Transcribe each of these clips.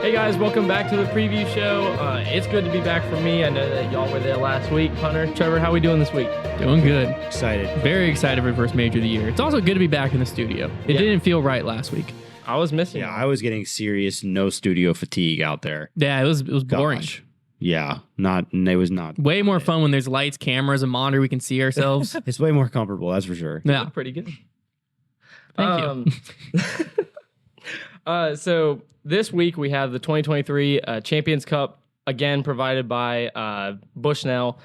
Hey guys, welcome back to the preview show. It's good to be back for me. I know that y'all were there last week. Hunter, Trevor, how we doing this week? Doing good. Excited. Very excited for the first major of the year. It's also good to be back in the studio. It didn't feel right last week. I was missing. Yeah, I was getting serious no studio fatigue out there. Yeah, it was boring. Gosh. Yeah, it was not. Way more fun when there's lights, cameras, a monitor, we can see ourselves. It's way more comfortable, that's for sure. Yeah. Pretty good. Thank you. So this week we have the 2023 Champions Cup, again provided by Bushnell,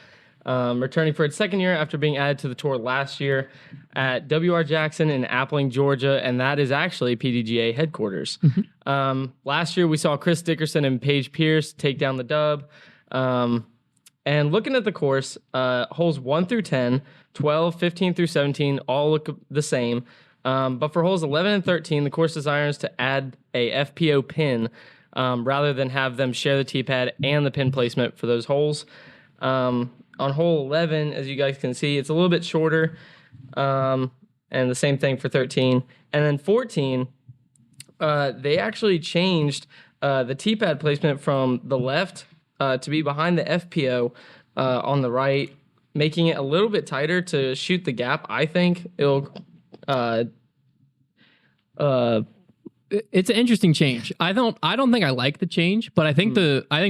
returning for its second year after being added to the tour last year at W.R. Jackson in Appling, Georgia, and that is actually PDGA headquarters. Last year we saw Chris Dickerson and Paige Pierce take down the dub. And looking at the course, holes 1 through 10, 12, 15 through 17 all look the same. But for holes 11 and 13, the course desires to add a FPO pin rather than have them share the tee pad and the pin placement for those holes. On hole 11, as you guys can see, it's a little bit shorter, and the same thing for 13. And then 14, they actually changed the tee pad placement from the left to be behind the FPO on the right, making it a little bit tighter to shoot the gap. I think it'll... It's an interesting change. I don't think I like the change, but I think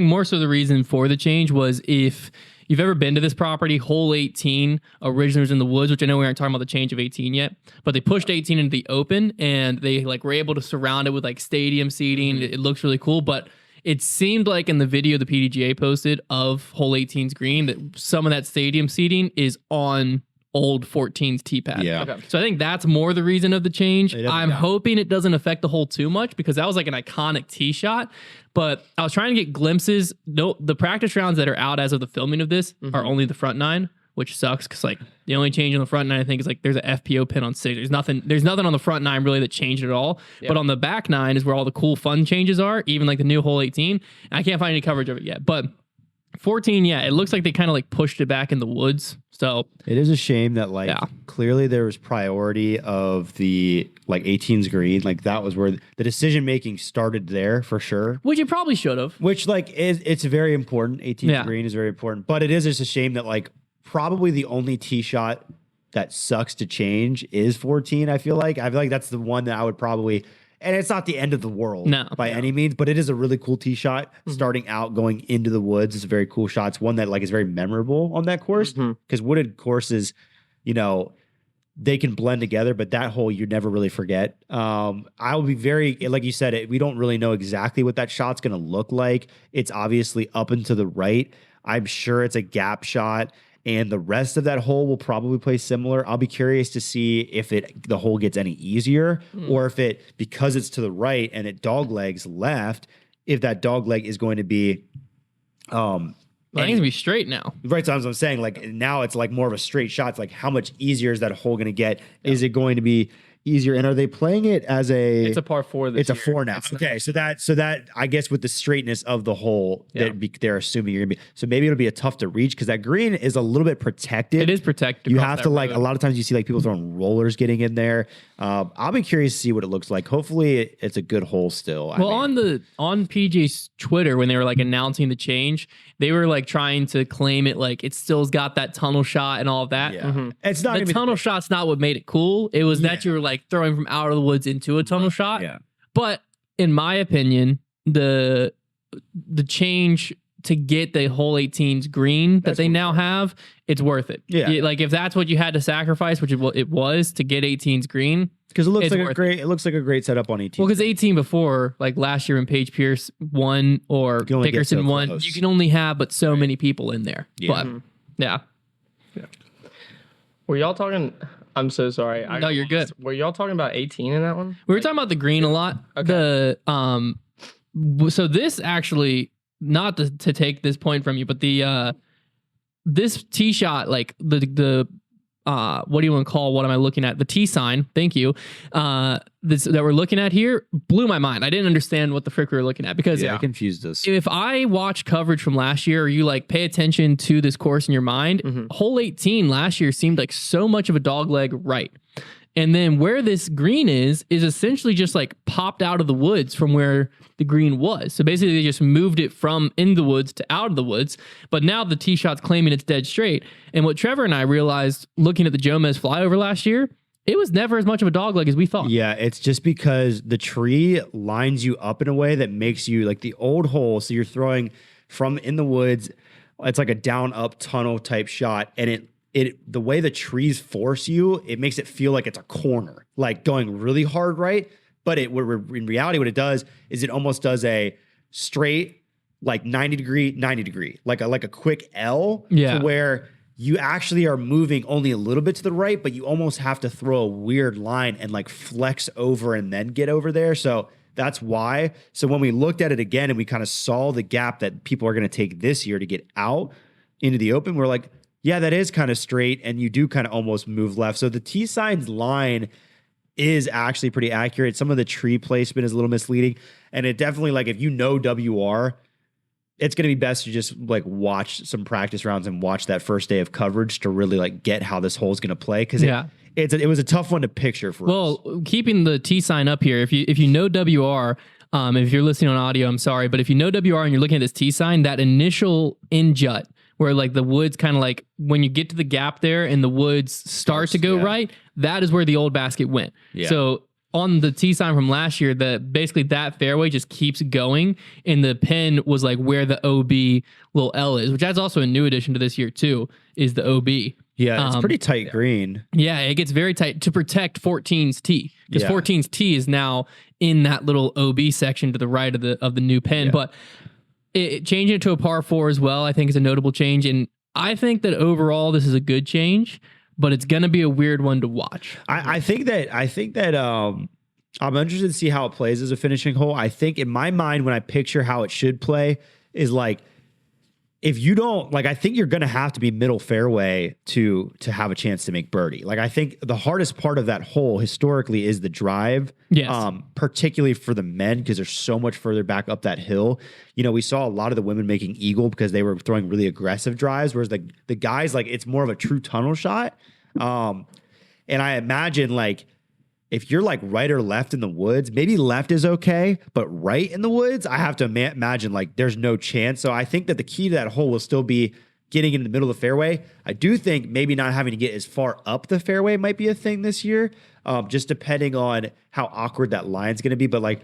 more so the reason for the change was if you've ever been to this property, hole 18 originally was in the woods, which I know we aren't talking about the change of 18 yet, but they pushed 18 into the open and they were able to surround it with stadium seating. It looks really cool, but it seemed like in the video the PDGA posted of hole 18's green that some of that stadium seating is on old 14's tee pad. Yeah. Okay. So I think that's more the reason of the change. I'm hoping it doesn't affect the hole too much because that was an iconic tee shot. But I was trying to get glimpses. No, the practice rounds that are out as of the filming of this are only the front nine, which sucks because the only change on the front nine I think is there's an FPO pin on 6. There's nothing on the front nine really that changed at all. Yep. But on the back nine is where all the cool fun changes are. Even the new hole 18. I can't find any coverage of it yet, but 14, yeah, it looks like they kind of pushed it back in the woods. So it is a shame that clearly there was priority of the 18's green. That was where the decision making started there for sure. Which you probably should have. Which it's very important. 18's green is very important, but it is just a shame that probably the only tee shot that sucks to change is 14. I feel like that's the one that I would probably. And it's not the end of the world by any means, but it is a really cool tee shot starting out going into the woods. It's a very cool shot. It's one that is very memorable on that course because wooded courses, they can blend together, but that hole you never really forget. I will be very, like you said, we don't really know exactly what that shot's going to look like. It's obviously up and to the right. I'm sure it's a gap shot. And the rest of that hole will probably play similar. I'll be curious to see if the hole gets any easier or if because it's to the right and it dog legs left, if that dog leg is going to be... I think it's going to be straight now. Right, so I'm saying, now it's more of a straight shot. It's how much easier is that hole going to get? Yeah. Is it going to be easier? And are they playing it as a... It's a par 4 this It's year. A 4 now. Okay, so that I guess with the straightness of the hole, they're assuming you're going to be... So maybe it'll be a tough to reach because that green is a little bit protected. It is protected. You have to a lot of times you see people throwing rollers getting in there. I'll be curious to see what it looks like. Hopefully it's a good hole still. On PG's Twitter, when they were announcing the change, they were trying to claim it it still's got that tunnel shot and all of that. Yeah. It's not the tunnel shot's not what made it cool. It was that you were throwing from out of the woods into a tunnel shot. Yeah. But in my opinion, the change to get the hole 18's green that they now have, it's worth it. Yeah. If that's what you had to sacrifice, which it was to get 18's green. Because it looks like a great setup on 18. Well, because 18 before, last year when Paige Pierce won or Dickerson won, you can only have but so many people in there. Yeah. But yeah. Were y'all talking? I'm so sorry. No, you're good. Were y'all talking about 18 in that one? We were talking about the green a lot. Okay. So this actually, not to take this point from you, but this tee shot, the what do you want to call, what am I looking at? The T sign, thank you. This that we're looking at here blew my mind. I didn't understand what the frick we were looking at because it confused us. If I watch coverage from last year or you pay attention to this course in your mind, hole 18 last year seemed like so much of a dog leg right. And then where this green is essentially just like popped out of the woods from where the green was. So basically they just moved it from in the woods to out of the woods. But now the tee shot's claiming it's dead straight. And what Trevor and I realized looking at the Jomez flyover last year, it was never as much of a dogleg as we thought. Yeah, it's just because the tree lines you up in a way that makes you like the old hole. So you're throwing from in the woods. It's like a down up tunnel type shot. And the way the trees force you, it makes it feel like it's a corner, like going really hard right. But in reality, what it does is it almost does a straight, like 90 degree, like a quick L to where you actually are moving only a little bit to the right, but you almost have to throw a weird line and like flex over and then get over there. So that's why. So when we looked at it again and we kind of saw the gap that people are going to take this year to get out into the open, we're like, yeah, that is kind of straight. And you do kind of almost move left. So the T signs line is actually pretty accurate. Some of the tree placement is a little misleading. And it definitely, like, if you know WR, it's going to be best to just like watch some practice rounds and watch that first day of coverage to really like get how this hole is going to play. Cause it was a tough one to picture for us. Well, keeping the T sign up here, if you know WR, if you're listening on audio, I'm sorry, but if you know WR and you're looking at this T sign, that initial in jut where like the woods kind of like when you get to the gap there and the woods start to go right, that is where the old basket went. Yeah. So on the tee sign from last year, basically that fairway just keeps going, and the pin was like where the OB little L is, which that's also a new addition to this year too, is the OB. Yeah, it's pretty tight green. Yeah, it gets very tight to protect 14's tee, because 14's tee is now in that little OB section to the right of the new pin. But changing it to a par 4 as well, I think is a notable change, and I think that overall this is a good change. But it's going to be a weird one to watch. I think that I'm interested to see how it plays as a finishing hole. I think in my mind, when I picture how it should play, is like, if you don't, like, I think you're going to have to be middle fairway to have a chance to make birdie. Like, I think the hardest part of that hole historically is the drive. Yes. Particularly for the men, because they're so much further back up that hill. You know, we saw a lot of the women making eagle because they were throwing really aggressive drives, whereas the guys, like, it's more of a true tunnel shot. And I imagine, like, if you're like right or left in the woods, maybe left is okay, but right in the woods, I have to imagine like there's no chance. So I think that the key to that hole will still be getting in the middle of the fairway. I do think maybe not having to get as far up the fairway might be a thing this year, just depending on how awkward that line's going to be. But like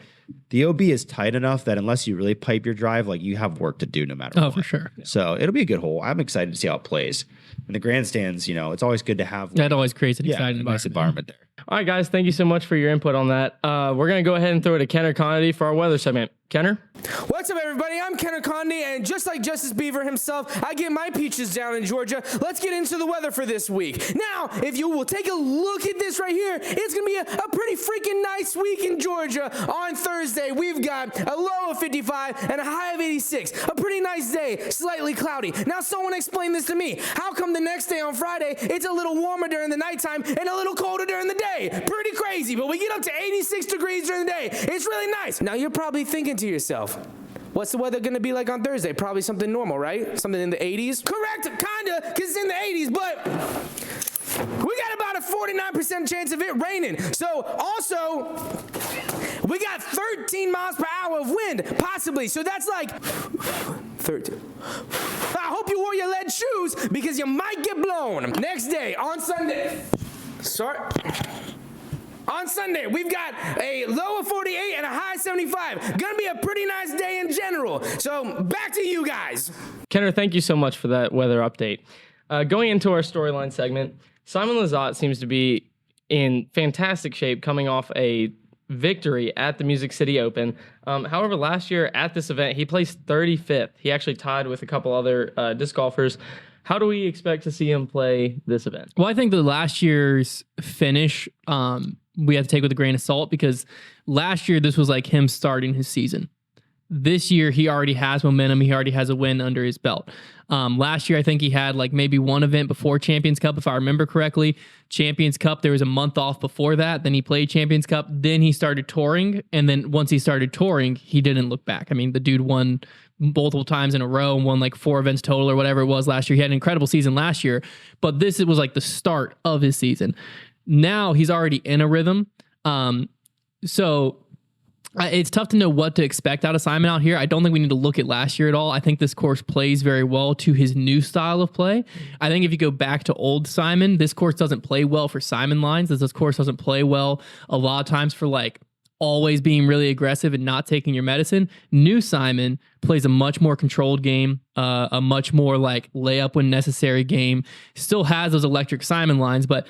the OB is tight enough that unless you really pipe your drive, like you have work to do no matter what. Oh, for sure. Yeah. So it'll be a good hole. I'm excited to see how it plays. And the grandstands, you know, it's always good to have. That always creates an exciting nice environment there. All right, guys, thank you so much for your input on that. We're going to go ahead and throw it to Kenner Conity for our weather segment. Kenner? What's up, everybody? I'm Kenner Conity, and just like Justice Beaver himself, I get my peaches down in Georgia. Let's get into the weather for this week. Now, if you will take a look at this right here, it's going to be a pretty freaking nice week in Georgia. On Thursday, we've got a low of 55 and a high of 86. A pretty nice day, slightly cloudy. Now, someone explain this to me. How come the next day on Friday, it's a little warmer during the nighttime and a little colder during the day? Pretty crazy, but we get up to 86 degrees during the day. It's really nice. Now, you're probably thinking to yourself, what's the weather going to be like on Thursday? Probably something normal, right? Something in the 80s? Correct, kinda, because it's in the 80s, but we got about a 49% chance of it raining. So, also, we got 13 miles per hour of wind, possibly. So that's like 13. I hope you wore your lead shoes because you might get blown. Next day, on Sunday. On Sunday, we've got a low of 48 and a high of 75. Gonna be a pretty nice day in general. So back to you guys. Kenner, thank you so much for that weather update. Going into our storyline segment, Simon Lizotte seems to be in fantastic shape coming off a victory at the Music City Open. However, last year at this event, he placed 35th. He actually tied with a couple other disc golfers. How do we expect to see him play this event? Well, I think the last year's finish, we have to take with a grain of salt, because last year this was like him starting his season. This year he already has momentum. He already has a win under his belt. Last year I think he had like maybe one event before Champions Cup, if I remember correctly. Champions Cup, there was a month off before that. Then he played Champions Cup. Then he started touring. And then once he started touring, he didn't look back. I mean, the dude won multiple times in a row and won like 4 events total or whatever it was last year. He had an incredible season last year, but this was like the start of his season. Now he's already in a rhythm. So it's tough to know what to expect out of Simon out here. I don't think we need to look at last year at all. I think this course plays very well to his new style of play. I think if you go back to old Simon, this course doesn't play well for Simon lines. This course doesn't play well a lot of times for like always being really aggressive and not taking your medicine. New Simon plays a much more controlled game, a much more like layup when necessary game. Still has those electric Simon lines, but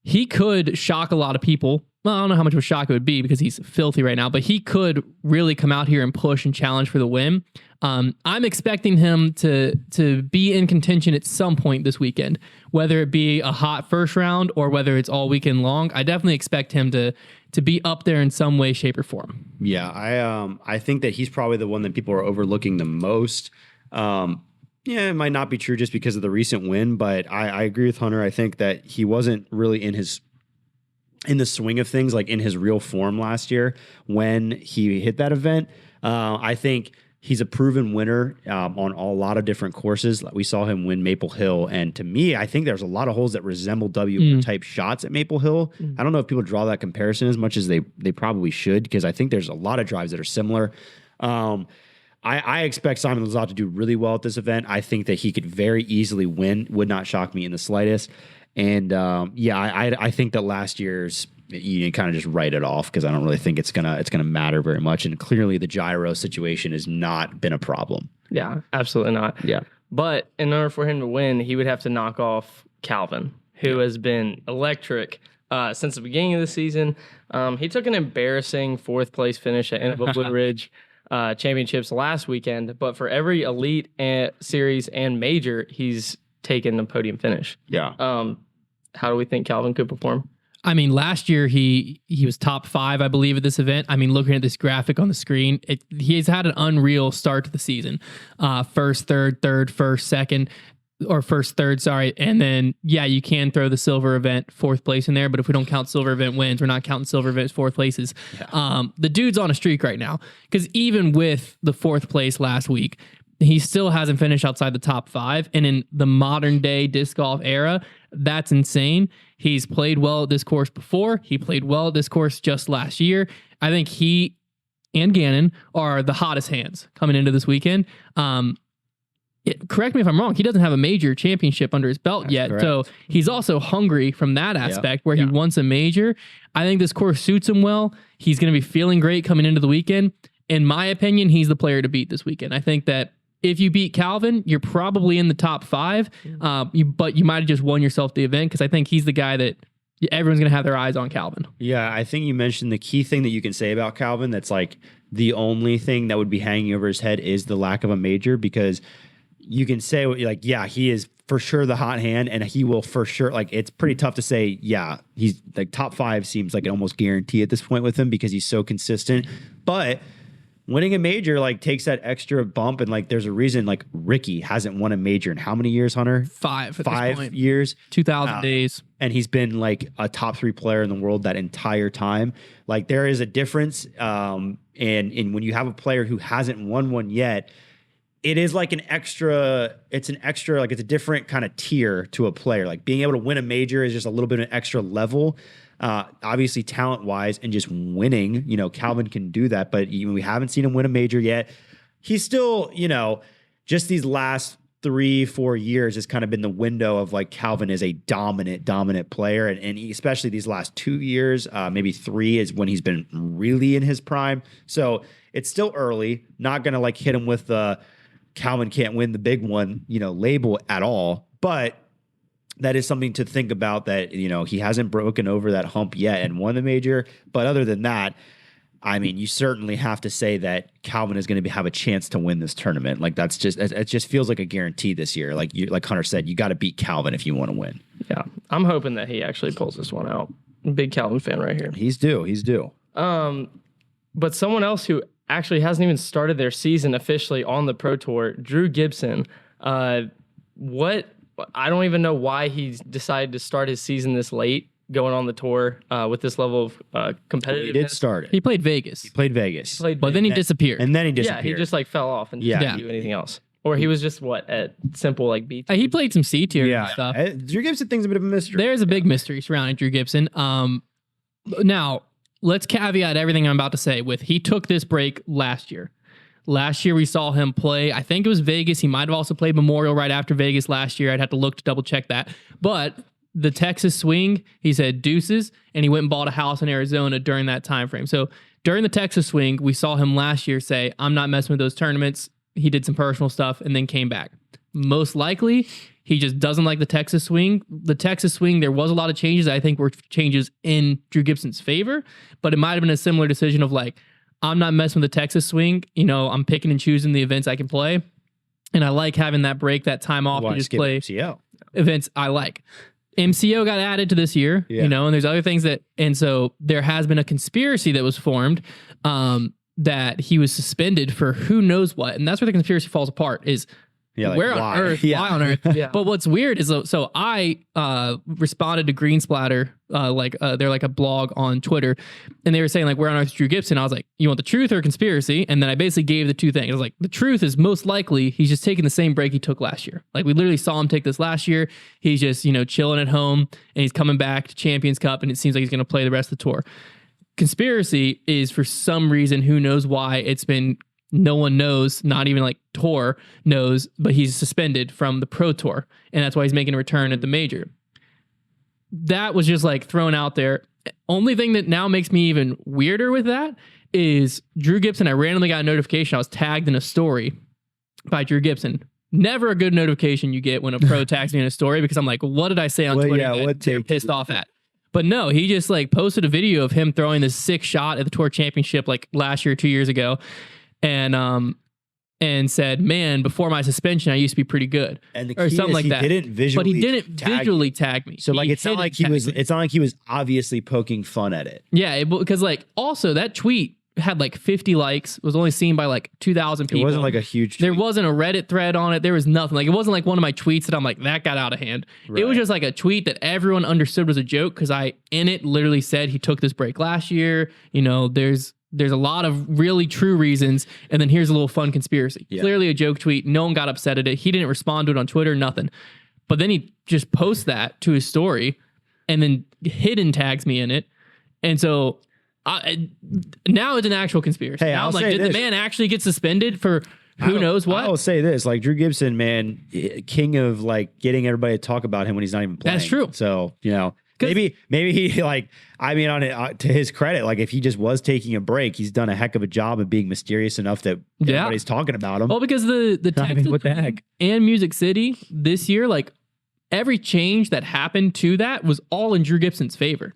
he could shock a lot of people. Well, I don't know how much of a shock it would be because he's filthy right now, but he could really come out here and push and challenge for the win. I'm expecting him to be in contention at some point this weekend, whether it be a hot first round or whether it's all weekend long. I definitely expect him to be up there in some way, shape, or form. Yeah, I think that he's probably the one that people are overlooking the most. Yeah, it might not be true just because of the recent win, but I agree with Hunter. I think that he wasn't really in the swing of things, like in his real form last year when he hit that event. I think he's a proven winner on a lot of different courses. We saw him win Maple Hill, and to me, I think there's a lot of holes that resemble W-type shots at Maple Hill. I don't know if people draw that comparison as much as they probably should, because I think there's a lot of drives that are similar. I expect Simon Lizotte to do really well at this event. I think that he could very easily win. Would not shock me in the slightest. And I think that last year's you kind of just write it off because I don't really think it's gonna matter very much. And clearly the gyro situation has not been a problem. Yeah, absolutely not. Yeah, but in order for him to win, he would have to knock off Calvin, who has been electric since the beginning of the season. He took an embarrassing 4th place finish at Innova Blue Ridge Championships last weekend, but for every elite series and major, he's taken the podium finish. Yeah. How do we think Calvin could perform? I mean, last year he was top 5, I believe, at this event. I mean, looking at this graphic on the screen, he's had an unreal start to the season. First, third, first, second, or first, third, sorry. And then, yeah, you can throw the silver event 4th place in there, but if we don't count silver event wins, we're not counting silver event 4th places. Yeah. The dude's on a streak right now, because even with the 4th place last week, he still hasn't finished outside the top 5. And in the modern day disc golf era, that's insane. He's played well at this course before. He played well at this course just last year. I think he and Gannon are the hottest hands coming into this weekend. Correct me if I'm wrong. He doesn't have a major championship under his belt yet. Correct. So he's also hungry from that aspect where he wants a major. I think this course suits him well. He's going to be feeling great coming into the weekend. In my opinion, he's the player to beat this weekend. I think that if you beat Calvin, you're probably in the top 5, but you might have just won yourself the event, because I think he's the guy that everyone's going to have their eyes on Calvin. Yeah, I think you mentioned the key thing that you can say about Calvin that's like the only thing that would be hanging over his head is the lack of a major, because you can say, like, yeah, he is for sure the hot hand, and he will for sure, like, it's pretty tough to say, yeah, he's like top 5 seems like an almost guarantee at this point with him because he's so consistent. But winning a major like takes that extra bump, and like there's a reason like Ricky hasn't won a major in how many years, Hunter? 5 years, 2,000 days, and he's been like a top 3 player in the world that entire time. Like there is a difference, and when you have a player who hasn't won one yet, it is like it's a different kind of tier to a player. Like being able to win a major is just a little bit of an extra level. Obviously talent wise and just winning, Calvin can do that, but we haven't seen him win a major yet. He's still, just these last 3-4 years has kind of been the window of like Calvin is a dominant player. And especially these last 2 years, maybe 3 is when he's been really in his prime. So it's still early, not going to like hit him with the Calvin can't win the big one, label at all. But that is something to think about, that, he hasn't broken over that hump yet and won the major. But other than that, I mean, you certainly have to say that Calvin is going to have a chance to win this tournament. Like it just feels like a guarantee this year. Like Hunter said, you got to beat Calvin if you want to win. Yeah. I'm hoping that he actually pulls this one out. Big Calvin fan right here. He's due. But someone else who actually hasn't even started their season officially on the Pro Tour, Drew Gibson. I don't even know why he decided to start his season this late, going on the tour with this level of competitiveness. He did start it. He played Vegas. But then he disappeared. And then he disappeared. Yeah, he just like fell off and didn't do anything else. Or he was just at simple like B tier? He played some C tier stuff. Drew Gibson thing's a bit of a mystery. There's a big mystery surrounding Drew Gibson. Now, let's caveat everything I'm about to say with he took this break last year. Last year, we saw him play. I think it was Vegas. He might have also played Memorial right after Vegas last year. I'd have to look to double check that. But the Texas swing, he said deuces, and he went and bought a house in Arizona during that time frame. So during the Texas swing, we saw him last year say, I'm not messing with those tournaments. He did some personal stuff and then came back. Most likely, he just doesn't like the Texas swing. The Texas swing, there was a lot of changes that I think were changes in Drew Gibson's favor, but it might have been a similar decision of like, I'm not messing with the Texas swing. I'm picking and choosing the events I can play. And I like having that break, that time off to just play MCO events I like. MCO got added to this year, and there's other things and so there has been a conspiracy that was formed that he was suspended for who knows what. And that's where the conspiracy falls apart is where on earth, why on earth? But what's weird is, so I responded to Green Splatter, they're like a blog on Twitter, and they were saying like, where on earth is Drew Gibson? I was like, you want the truth or conspiracy? And then I basically gave the two things. I was like, the truth is most likely he's just taking the same break he took last year. Like we literally saw him take this last year. He's just, chilling at home and he's coming back to Champions Cup and it seems like he's going to play the rest of the tour. Conspiracy is for some reason, who knows why, it's been no one knows, not even like Tour knows, but he's suspended from the Pro Tour. And that's why he's making a return at the major. That was just like thrown out there. Only thing that now makes me even weirder with that is Drew Gibson. I randomly got a notification. I was tagged in a story by Drew Gibson. Never a good notification you get when a pro tags me in a story because I'm like, what did I say on Twitter that they're pissed off at? But no, he just like posted a video of him throwing this sick shot at the Tour Championship like last year, 2 years ago. And said, man, before my suspension, I used to be pretty good, and or something like that. But he didn't visually tag me. So like, it's not like he was obviously poking fun at it. Yeah, because like also that tweet had like 50 likes, was only seen by like 2,000 people. It wasn't like a huge tweet. There wasn't a Reddit thread on it. There was nothing. Like it wasn't like one of my tweets that I'm like, that got out of hand. Right. It was just like a tweet that everyone understood was a joke because I in it literally said he took this break last year. There's a lot of really true reasons, and then here's a little fun conspiracy. Yeah. Clearly a joke tweet. No one got upset at it. He didn't respond to it on Twitter, nothing. But then he just posts that to his story and then hidden tags me in it. And so now it's an actual conspiracy. Hey, now I'm like, did the man actually get suspended for who knows what? I'll say this, like Drew Gibson, man, king of like getting everybody to talk about him when he's not even playing. That's true. So, maybe he like, I mean, on it to his credit, like if he just was taking a break, he's done a heck of a job of being mysterious enough that everybody's talking about him. Well, because the Texas what the heck? And Music City this year, like every change that happened to that was all in Drew Gibson's favor.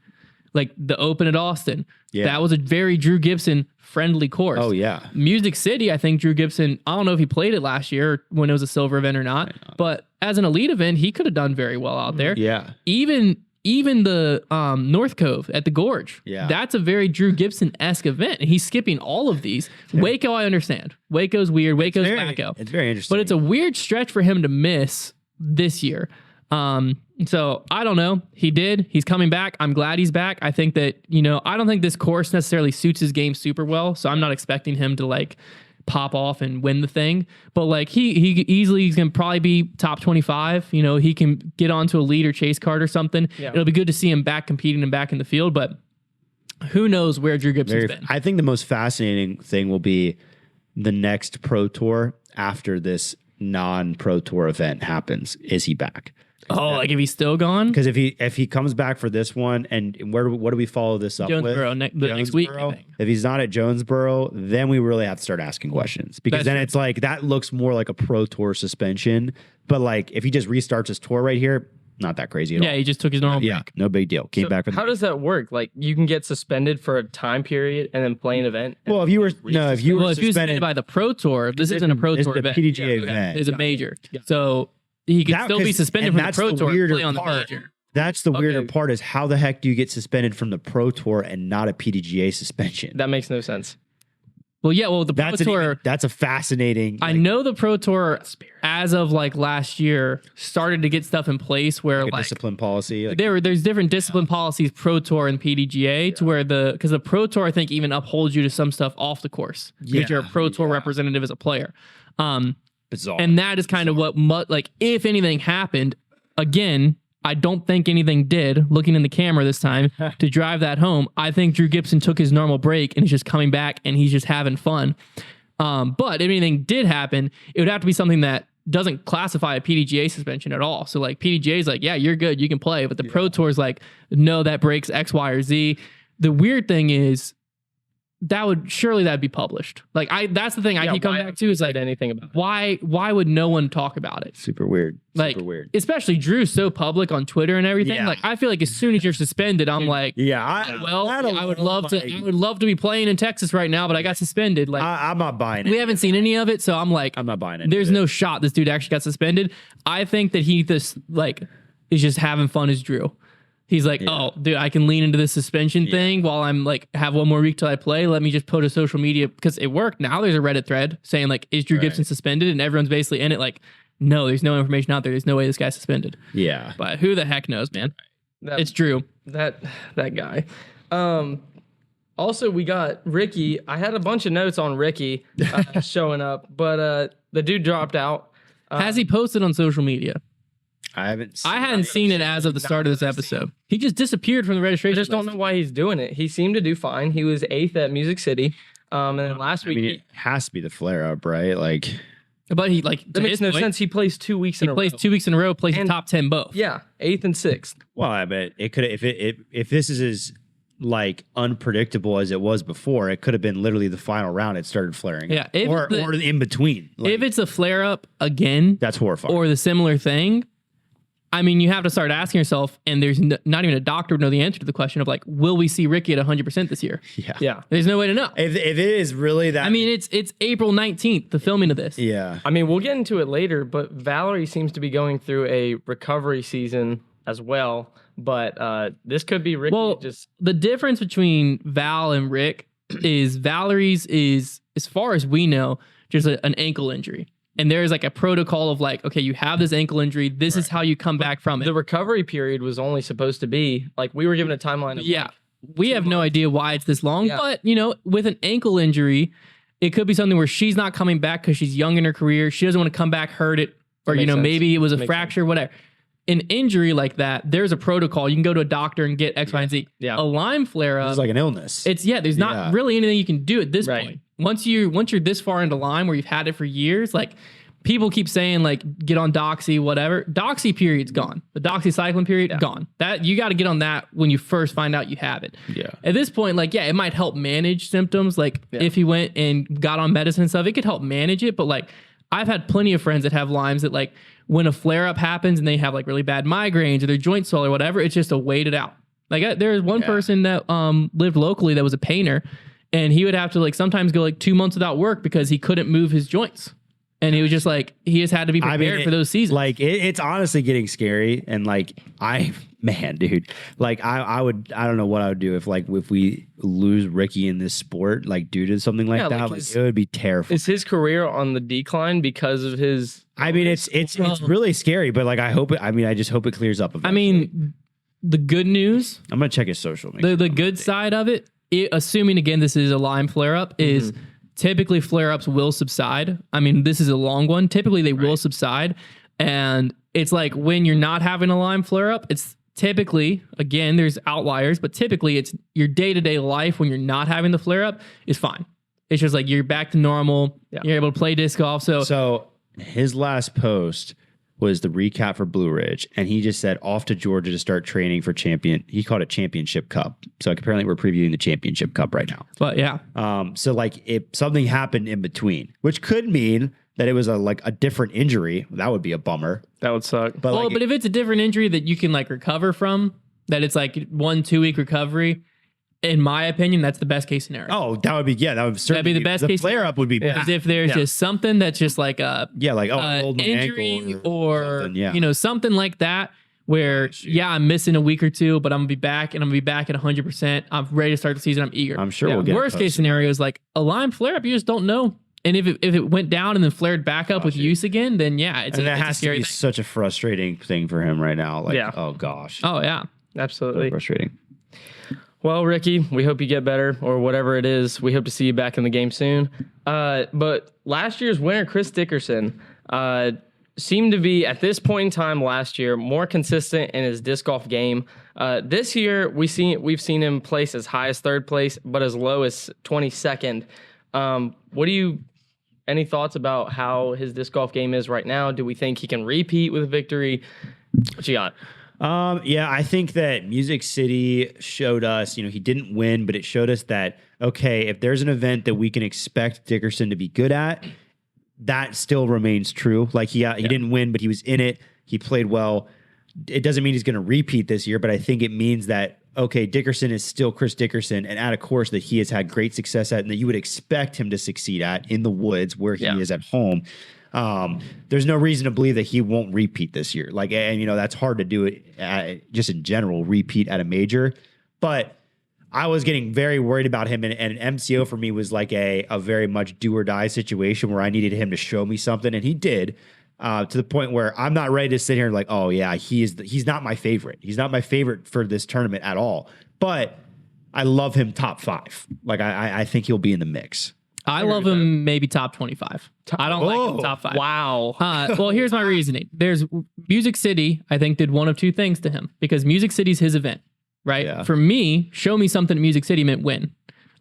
Like the Open at Austin, that was a very Drew Gibson friendly course. Oh yeah, Music City, I think Drew Gibson. I don't know if he played it last year when it was a silver event or not, but as an elite event, he could have done very well out there. Yeah, even the North Cove at the Gorge. Yeah. That's a very Drew Gibson-esque event. And he's skipping all of these. Waco, I understand. Waco's weird. Waco's wacko. It's very interesting. But it's a weird stretch for him to miss this year. So I don't know. He did. He's coming back. I'm glad he's back. I think that, I don't think this course necessarily suits his game super well. So I'm not expecting him to like pop off and win the thing, but like he easily can probably be top 25. He can get onto a lead or chase card or something. It'll be good to see him back competing and back in the field, but who knows where Drew Gibson's been. I think the most fascinating thing will be the next Pro Tour after this non-Pro Tour event happens. Is he back? Like if he's still gone? Because if he comes back for this one, and what do we follow this up Jonesboro with? next week. I think. If he's not at Jonesboro, then we really have to start asking questions, because then it's like that looks more like a Pro Tour suspension. But like if he just restarts his tour right here, not that crazy at all. Yeah, he just took his normal break. No big deal. Came back. How does that work? Like you can get suspended for a time period and then play an event. Well, if you were suspended by the Pro Tour, this isn't a Pro Tour event. PDGA event. It's a major. So he could still be suspended from the Pro Tour and play on the major. That's the weirder part, is how the heck do you get suspended from the Pro Tour and not a PDGA suspension? That makes no sense. Well, the Pro Tour. That's a fascinating. I know the Pro Tour, as of like last year, started to get stuff in place where like discipline policy. There's different discipline policies, Pro Tour and PDGA, to where because the Pro Tour I think even upholds you to some stuff off the course because you're a Pro Tour representative as a player. bizarre. And that is kind of what, like, if anything happened, again, I don't think anything did, looking in the camera this time, to drive that home. I think Drew Gibson took his normal break and is just coming back and he's just having fun. But if anything did happen, it would have to be something that doesn't classify a PDGA suspension at all. So like PDGA is like, yeah, you're good, you can play. But the Pro Tour is like, no, that breaks X, Y, or Z. The weird thing is that'd be published. Like that's the thing I keep coming back to is like anything about it. Why would no one talk about it? Super weird. Like, Super weird. Especially Drew's so public on Twitter and everything. Yeah. Like I feel like as soon as you're suspended, I'm like, I would love to be playing in Texas right now, but I got suspended. Like I'm not buying it. We haven't seen any of it, so I'm like, I'm not buying it. There's no shot this dude actually got suspended. I think that he just like is just having fun as Drew. He's like, oh, dude, I can lean into this suspension thing while I'm like, have one more week till I play. Let me just put a social media because it worked. Now there's a Reddit thread saying like, is Drew Gibson suspended? And everyone's basically in it like, no, there's no information out there. There's no way this guy's suspended. Yeah. But who the heck knows, man? It's Drew. That guy. Also, we got Ricky. I had a bunch of notes on Ricky showing up, but the dude dropped out. Has he posted on social media? I hadn't seen it as of the start of this episode. He just disappeared from the registration. I just don't know why he's doing it. He seemed to do fine. He was 8th at Music City. And then last week... it has to be the flare-up, right? Like... But he, like... That makes no sense. He plays 2 weeks in a row. He plays 2 weeks in a row, plays the top 10 both. Yeah, 8th and 6th. Well, I bet it could... If this is as, like, unpredictable as it was before, it could have been literally the final round it started flaring. Yeah. Or in between. Like, if it's a flare-up again... That's horrifying. Or the similar thing... I mean, you have to start asking yourself, and there's not even a doctor would know the answer to the question of like, will we see Ricky at 100% this year? Yeah. There's no way to know. If it is really that... I mean, it's April 19th, the filming of this. Yeah. I mean, we'll get into it later, but Valerie seems to be going through a recovery season as well. But this could be Ricky. Well, the difference between Val and Rick is Valerie's is, as far as we know, just an ankle injury. And there's like a protocol of like, okay, you have this ankle injury. This is how you come back from it. The recovery period was only supposed to be like we were given a timeline. Of like we have no idea why it's this long, Yeah. but you know, with an ankle injury, it could be something where she's not coming back because she's young in her career. She doesn't want to come back, hurt it, or you know, sense. maybe it was a Makes fracture, whatever. An injury like that, there's a protocol. You can go to a doctor and get X, Y, and Z. Yeah. A Lyme flare up, It's like an illness. there's not really anything you can do at this Right. point. Once you're this far into Lyme where you've had it for years, like people keep saying like get on Doxy, whatever. Doxy period's gone. The doxycycline period gone. That you got to get on that when you first find out you have it. Yeah. At this point, like it might help manage symptoms. Like if he went and got on medicine and stuff, it could help manage it. But like I've had plenty of friends that have Lyme's that like when a flare up happens and they have like really bad migraines or their joints swell or whatever, it's just a wait it out. Like there's one person that lived locally that was a painter, and he would have to like sometimes go like 2 months without work because he couldn't move his joints. And he was just like, he just had to be prepared for those seasons. Like it's honestly getting scary. And like, dude, like I don't know what I would do if we lose Ricky in this sport, like due to something like that. Like it would be terrifying. Is his career on the decline because of his? I mean, it's really scary, but like, I just hope it clears up eventually. I mean, the good news, I'm going to check his social. The good side of it, assuming again, this is a Lyme flare up is typically flare-ups will subside. I mean, this is a long one. Typically, they will subside. And it's like when you're not having a Lyme flare-up, it's typically, again, there's outliers, but typically it's your day-to-day life when you're not having the flare-up is fine. It's just like you're back to normal. Yeah. You're able to play disc golf. So his last post was the recap for Blue Ridge, and he just said off to Georgia to start training for he called it Championship Cup. So apparently we're previewing the Championship Cup right now. But yeah. So like if something happened in between, which could mean that it was a different injury, that would be a bummer. That would suck. But but if it's a different injury that you can like recover from, that it's like 1-2 week recovery, in my opinion, that's the best case scenario. Oh, that would be that'd be the best case. Flare up would be because if there's just something that's just like a injury or you know something like that where I'm missing a week or two, but I'm gonna be back and I'm gonna be back at 100%. I'm ready to start the season. I'm eager. I'm sure we'll get worst case scenario is like a Lyme flare up. You just don't know. And if it went down and then flared back up with use again, then it's a scary thing. Such a frustrating thing for him right now. Like, oh gosh. Oh yeah, absolutely so frustrating. Well, Ricky, we hope you get better or whatever it is. We hope to see you back in the game soon. But last year's winner, Chris Dickerson, seemed to be, at this point in time last year, more consistent in his disc golf game. This year, we've seen him place as high as third place, but as low as 22nd. Any thoughts about how his disc golf game is right now? Do we think he can repeat with a victory? What you got? Yeah, I think that Music City showed us, he didn't win, but it showed us that, okay, if there's an event that we can expect Dickerson to be good at, that still remains true. Like he didn't win, but he was in it. He played well. It doesn't mean he's going to repeat this year, but I think it means that, okay, Dickerson is still Chris Dickerson and at a course that he has had great success at and that you would expect him to succeed at in the woods where he is at home. There's no reason to believe that he won't repeat this year. That's hard to do it just in general, repeat at a major. But I was getting very worried about him, and MCO for me was like a very much do or die situation where I needed him to show me something, and he did. To the point where I'm not ready to sit here and like, oh yeah, he's not my favorite. He's not my favorite for this tournament at all. But I love him top 5. Like I think he'll be in the mix. I love him maybe top 25. I don't like him top 5. Wow. Well, here's my reasoning. There's Music City, I think, did one of two things to him because Music City's his event, right? Yeah. For me, show me something at Music City meant win.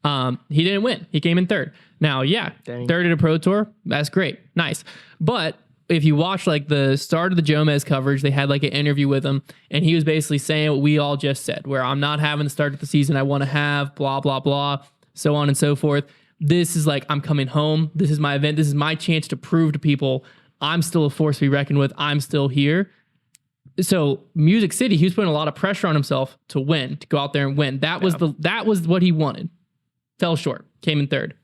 He didn't win. He came in third. Now, third at a Pro Tour, that's great. Nice. But if you watch like the start of the Jomez coverage, they had like an interview with him and he was basically saying what we all just said, where I'm not having the start of the season I want to have, blah, blah, blah, so on and so forth. This is like, I'm coming home. This is my event. This is my chance to prove to people I'm still a force to be reckoned with. I'm still here. So Music City, he was putting a lot of pressure on himself to win, to go out there and win. That was what he wanted. Fell short, came in third.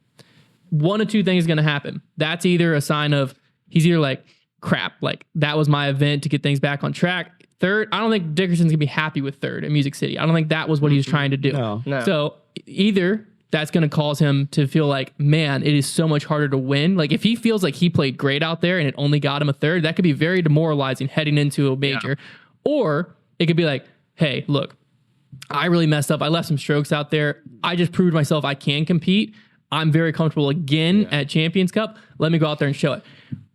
One of two things is going to happen. That's either a sign of he's either like, crap, like that was my event to get things back on track. Third, I don't think Dickerson's gonna be happy with third at Music City. I don't think that was what he was trying to do. No. So either that's gonna cause him to feel like, man, it is so much harder to win. Like if he feels like he played great out there and it only got him a third, that could be very demoralizing heading into a major. Yeah. Or it could be like, hey, look, I really messed up. I left some strokes out there. I just proved myself I can compete. I'm very comfortable again at Champions Cup. Let me go out there and show it.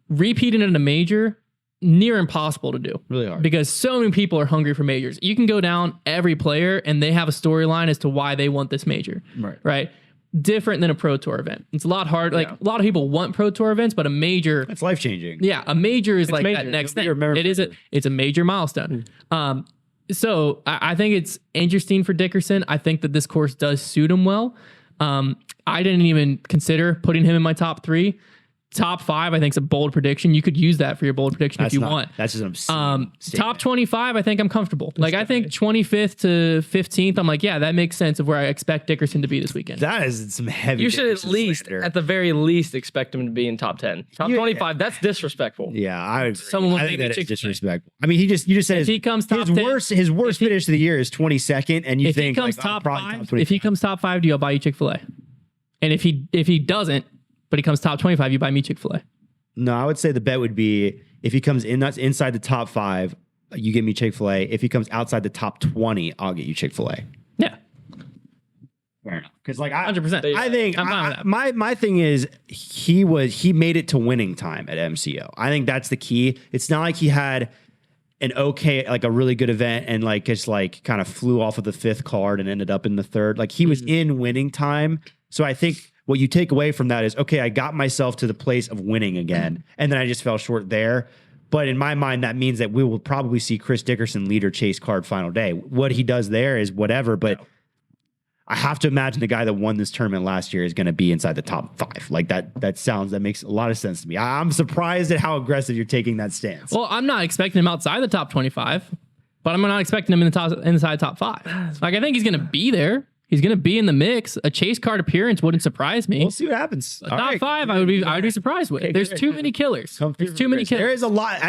Repeating it in a major, near impossible to do. Really hard. Because so many people are hungry for majors. You can go down every player and they have a storyline as to why they want this major. Right? Different than a Pro Tour event. It's a lot hard. Like a lot of people want Pro Tour events, but a major... It's life-changing. Yeah, a major is like major. That next thing. It's a major milestone. So I think it's interesting for Dickerson. I think that this course does suit him well. I didn't even consider putting him in my top 3. Top 5, I think, is a bold prediction. You could use that for your bold prediction if you want. That's just an obscene top 25, I think I'm comfortable. Like, I think 25th to 15th, I'm like, yeah, that makes sense of where I expect Dickerson to be this weekend. That is some heavy. You should at the very least, expect him to be in top 10. Top 25, that's disrespectful. Yeah, I agree. Someone I think that is disrespectful. I mean, you just said if he comes top 10, his worst finish of the year is 22nd, and if think he comes top 5, if he comes top 5, do you buy you Chick-fil-A? And if he doesn't, but he comes top 25, you buy me Chick-fil-A. No, I would say the bet would be if he comes in, that's inside the top 5, you give me Chick-fil-A. If he comes outside the top 20, I'll get you Chick-fil-A. Yeah. Fair enough. Because 100%. I think I'm fine with that. my thing is he made it to winning time at MCO. I think that's the key. It's not like he had an a really good event and just kind of flew off of the 5th card and ended up in the 3rd. Like he was in winning time. So I think what you take away from that is, okay, I got myself to the place of winning again, and then I just fell short there. But in my mind, that means that we will probably see Chris Dickerson lead or chase card final day. What he does there is whatever, but I have to imagine the guy that won this tournament last year is going to be inside the top 5. Like that makes a lot of sense to me. I'm surprised at how aggressive you're taking that stance. Well, I'm not expecting him outside the top 25, but I'm not expecting him inside top 5. Like I think he's going to be there. He's going to be in the mix. A chase card appearance wouldn't surprise me. We'll see what happens. Top 5, I would be surprised with. Okay, there's too many killers. There's too many killers. There is a lot.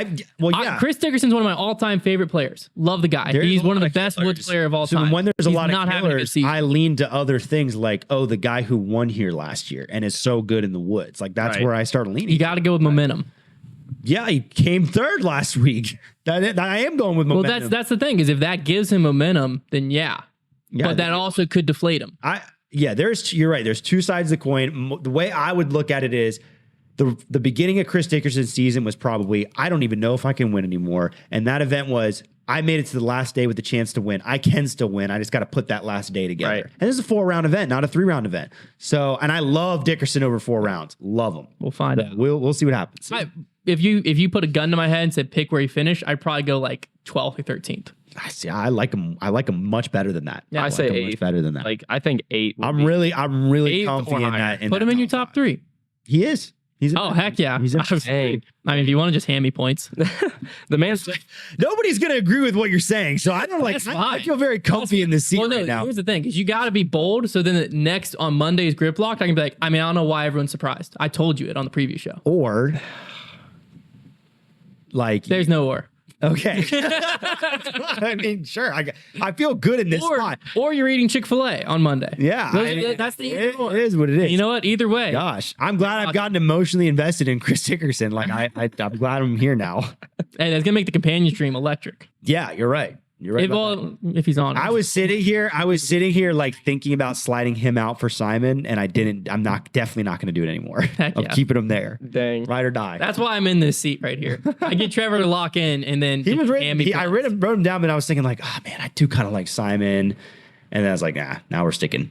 Chris Dickerson's one of my all-time favorite players. Love the guy. He's one of the best woods player of all time. So when there's a lot of killers, I lean to other things like, the guy who won here last year and is so good in the woods. Like that's where I start leaning. You got to go with momentum. Yeah, he came 3rd last week. I am going with momentum. Well, that's the thing is if that gives him momentum, then yeah, but that also could deflate him. You're right. There's two sides of the coin. The way I would look at it is the beginning of Chris Dickerson's season was probably, I don't even know if I can win anymore. And that event was, I made it to the last day with the chance to win. I can still win. I just got to put that last day together. Right. And this is a 4-round event, not a 3-round event. So, and I love Dickerson over 4 rounds. Love him. We'll find out. We'll see what happens. If you put a gun to my head and said pick where he finished, I'd probably go like 12th or 13th. I see. I like him. I like him much better than that. I say like him 8th. much better than that. Like I think 8. I'm really 8th comfy or in higher. that. Put him in your top 3. He is. He's Oh, heck yeah. He's Dang. I mean, if you want to just hand me points. The man's Nobody's gonna agree with what you're saying, so I don't like. That's I fine. feel very comfy in this seat Well, no, right now. here's the thing, because you got to be bold. So then the next on Monday's grip lock, I can be like, I mean, I don't know why everyone's surprised. I told you it on the preview show. Or like, There's no or. okay. I mean, sure. I feel good in this spot. Or you're eating Chick-fil-A on Monday. Yeah, That's the it is what it is. You know what? Either way. Gosh, I'm glad I've gotten emotionally invested in Chris Dickerson. Like I'm glad I'm here now. Hey, that's going to make the companion stream electric. Yeah, you're right. You're right. about that. If he's on. I was sitting here like thinking about sliding him out for Simon, and I didn't. I'm definitely not going to do it anymore. Heck I'm yeah. keeping him there. dang. Ride or die. That's why I'm in this seat right here. I get Trevor to lock in, and then He was hand me I points. wrote him down, but I was thinking like, oh man, I do kind of like Simon, and then I was like, nah, now we're sticking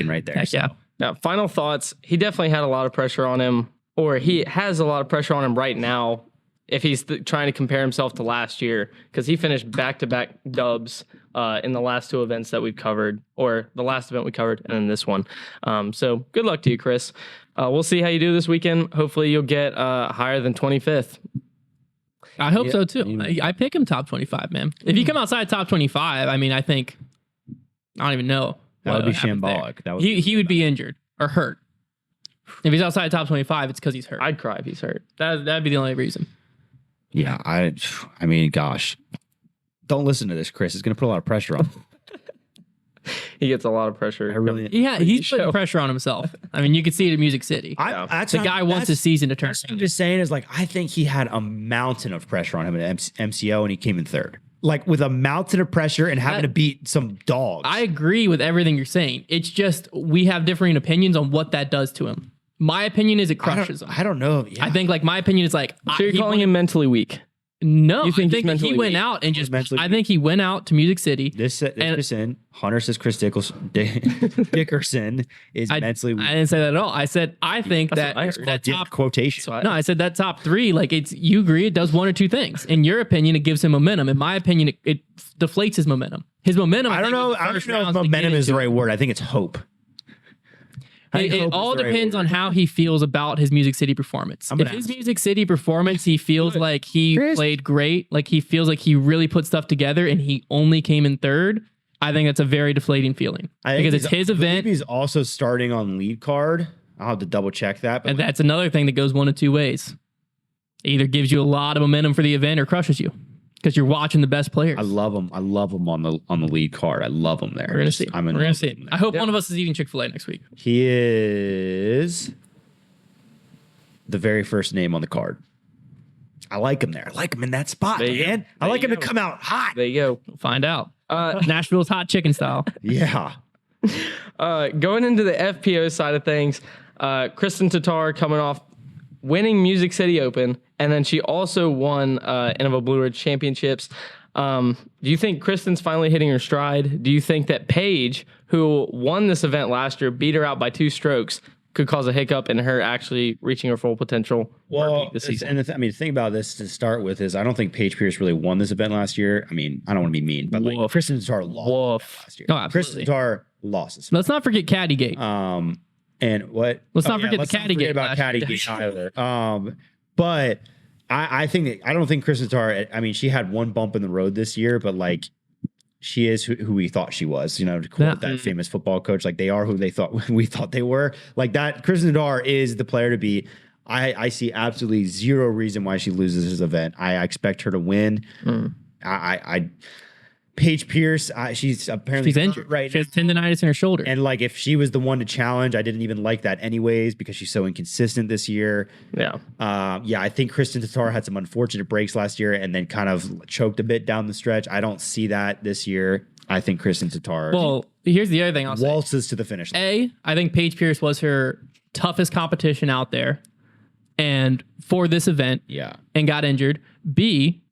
right there. Heck yeah. Now, final thoughts. He definitely had a lot of pressure on him, or he has a lot of pressure on him right now if he's trying to compare himself to last year, because he finished back-to-back dubs in the last 2 events that we've covered, or the last event we covered, and then this one. So good luck to you, Chris. We'll see how you do this weekend. Hopefully you'll get higher than 25th. I hope so too. I pick him top 25, man. If you come outside top 25, I mean, I think, I don't even know. That would be shambolic. That would He would be injured or hurt. If he's outside top 25, it's because he's hurt. I'd cry if he's hurt. That'd be the only reason. Yeah, I mean, gosh, don't listen to this, Chris. It's going to put a lot of pressure on. He gets a lot of pressure. I really. Yeah, he's show. putting pressure on himself. I mean, you can see it at Music City. That's The guy wants his season to turn. That's what I'm just saying is like I think he had a mountain of pressure on him at MCO, and he came in 3rd. Like with a mountain of pressure and having to beat some dogs. I agree with everything you're saying. It's just we have differing opinions on what that does to him. My opinion is it crushes him. I don't know. Yeah. I think like my opinion is like So you're calling him mentally weak? No, You think I he's think mentally he went weak? out and just. mentally I think he went out to Music City. This And- in. Hunter says Chris Dickerson is mentally weak. I didn't say that at all. I said I think That's what I heard. that top. quotation. So No, I said that top 3. Like it's you agree it does 1 or 2 things. In your opinion, it gives him momentum. In my opinion, it deflates his momentum. His momentum. I don't know. I don't know if momentum is the right word. I think it's hope. It all depends on how he feels about his Music City performance. If his Music City performance, he feels like he played great, like he feels like he really put stuff together and he only came in 3rd, I think that's a very deflating feeling. Because it's his event. He's also starting on lead card. I'll have to double check that. But And that's another thing that goes 1 of 2 ways. It either gives you a lot of momentum for the event or crushes you. Because you're watching the best players. I love him. I love him on the lead card. I love him there. We're gonna see. I'm We're gonna see. I hope one of us is eating Chick-fil-A next week. He is the very first name on the card. I like him there. I like him in that spot, There you man. go. I There like you him to go. come out hot. There you go. We'll find out. Nashville's hot chicken style. Yeah. Going into the FPO side of things, Kristen Tatar coming off winning Music City Open, and then she also won Innova Blue Ridge Championships. Do you think Kristen's finally hitting her stride? Do you think that Paige, who won this event last year, beat her out by 2 strokes, could cause a hiccup in her actually reaching her full potential this season? And the thing about this to start with is I don't think Paige Pierce really won this event last year. I mean, I don't want to be mean, but like Woof. Kristen Tatar lost last year. Oh, absolutely. Kristen Tatar lost this. Let's not forget Caddygate. And what? Let's not forget the Caddygate about last year. Caddygate either. But I think I don't think Kristen Tatar. I mean, she had one bump in the road this year, but like she is who we thought she was. You know, to quote that famous football coach, like they are who they thought we thought they were. Like that, Kristen Tatar is the player to beat. I see absolutely zero reason why she loses this event. I expect her to win. Paige Pierce, she's apparently She's injured. right She has tendonitis in her shoulder. and like if she was the one to challenge, I didn't even like that anyways because she's so inconsistent this year. Yeah. I think Kristen Tatar had some unfortunate breaks last year and then kind of choked a bit down the stretch. I don't see that this year. I think Kristen Tatar Well, here's the other thing I'll say. waltzes to the finish line. I think Paige Pierce was her toughest competition out there. and for this event Yeah. and got injured. B,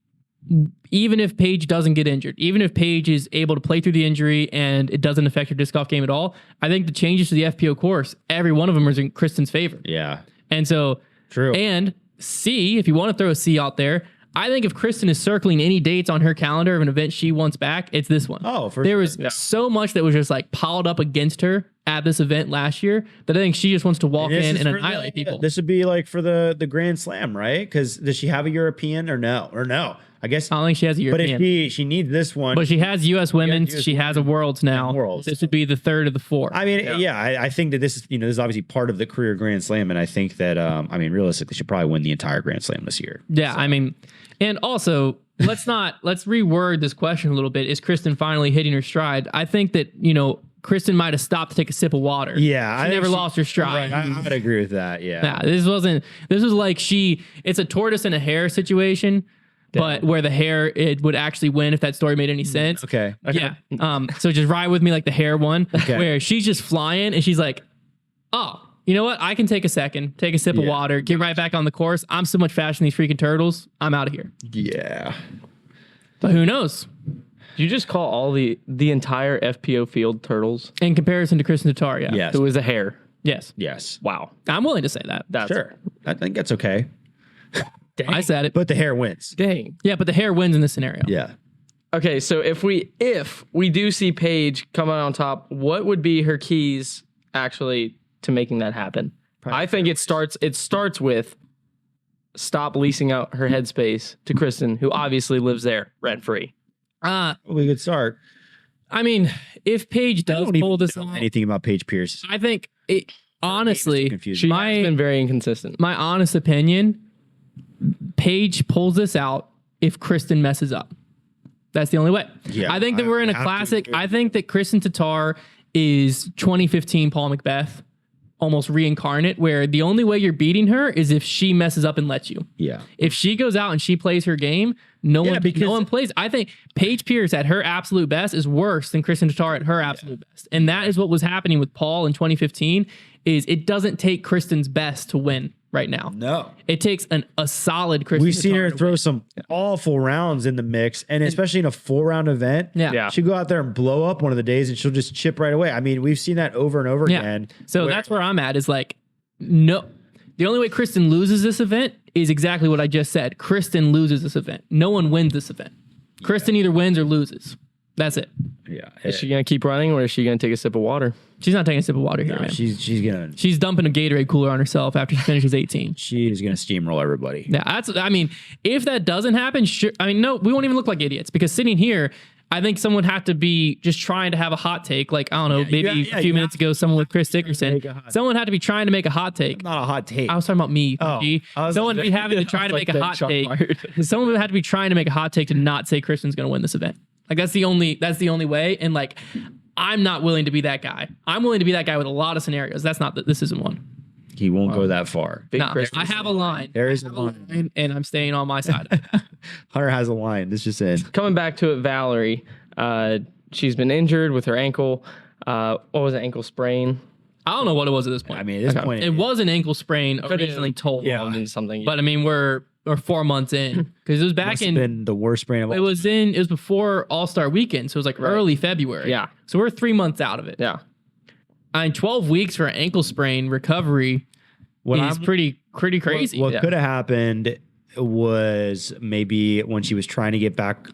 even if Paige doesn't get injured, even if Paige is able to play through the injury and it doesn't affect her disc golf game at all, I think the changes to the FPO course, every one of them is in Kristen's favor. Yeah. And so, True. And C, if you want to throw a C out there, I think if Kristen is circling any dates on her calendar of an event she wants back, it's this one. Oh, for there sure. was so much that was just like piled up against her at this event last year that I think she just wants to walk This in is and for annihilate people. This would be like for the Grand Slam, right? Because does she have a European or no? Or no? I guess. I don't think she has a But European. if she needs this one. But she has U.S. women's. US She has a Worlds now. Worlds. This would be the third of the four. I mean, yeah, I think that this is, this is obviously part of the career Grand Slam, and I think that, realistically, she should probably win the entire Grand Slam this year. Yeah, I mean, and also let's reword this question a little bit. Is Kristen finally hitting her stride? I think that Kristen might have stopped to take a sip of water. Yeah, she never lost her stride. Right, I would agree with that. Yeah, This was like it's a tortoise and a hare situation, but where the hare it would actually win if that story made any sense. Okay. Yeah. So just ride with me like the hare one, where she's just flying and she's like, oh, you know what? I can take a second, take a sip of water, get right back on the course. I'm so much faster than these freaking turtles. I'm out of here. Yeah. But who knows? Did you just call all the entire FPO field turtles? In comparison to Kristen Tatar, yeah. Yes. Who is a hare? Yes. Yes. Wow. I'm willing to say that. That's Sure. I think that's okay. I said it. But the hair wins. dang. Yeah, but the hare wins in this scenario. Yeah. Okay, so if we do see Paige come out on top, what would be her keys actually to making that happen? I think it starts with stop leasing out her headspace to Kristen, who obviously lives there rent free. We could start. I mean, if Paige I does don't pull even this know off, anything about Paige Pierce. I think it honestly, Confusing. She has been very inconsistent. my honest opinion, Paige pulls this out if Kristen messes up. That's the only way. Yeah, I think that we're in a have to classic. agree. I think that Kristen Tatar is 2015 Paul Macbeth, almost reincarnate, where the only way you're beating her is if she messes up and lets you. Yeah. If she goes out and she plays her game, no one plays. I think Paige Pierce at her absolute best is worse than Kristen Tatar at her absolute best. And that is what was happening with Paul in 2015 is it doesn't take Kristen's best to win right now. No. It takes a solid Kristen We've seen Tatar her to throw win. some awful rounds in the mix, and especially in a 4-round event. Yeah. She'll go out there and blow up one of the days, and she'll just chip right away. I mean, we've seen that over and over again. So that's where I'm at is like, no. The only way Kristen loses this event is exactly what I just said. Kristen loses this event. No one wins this event. Kristen either wins or loses. That's it. Yeah. Is she going to keep running or is she going to take a sip of water? She's not taking a sip of water here, man. She's Dumping a Gatorade cooler on herself after she finishes 18. gonna steamroll everybody. Yeah, if that doesn't happen, sure. No, we won't even look like idiots because sitting here, I think someone had to be just trying to have a hot take. Like, I don't know, maybe a few minutes ago, someone with Chris Dickerson, someone had to be trying to make a hot take. Not a hot take. I was talking about me. G. Someone would be having to try to make a hot take. Someone would have to be trying to make a hot take to not say Kristen's going to win this event. Like that's the only way. And like, I'm not willing to be that guy. I'm willing to be that guy with a lot of scenarios. This isn't one. He won't go that far. Big Nah, Kristen. I have a line. There is a line. And I'm staying on my side. Hunter has a line. This just in. Coming back to it, Valerie, she's been injured with her ankle. What was it, ankle sprain? I don't know what it was at this point. I mean, at this point, It was an ankle sprain originally told. Yeah, something. But I mean, we're 4 months in because it was back must in. have been the worst sprain of all. It was before All-Star weekend, so it was like early February. Yeah. So we're 3 months out of it. Yeah. 12 weeks for an ankle sprain recovery is pretty crazy. What could have happened was maybe when she was trying to get back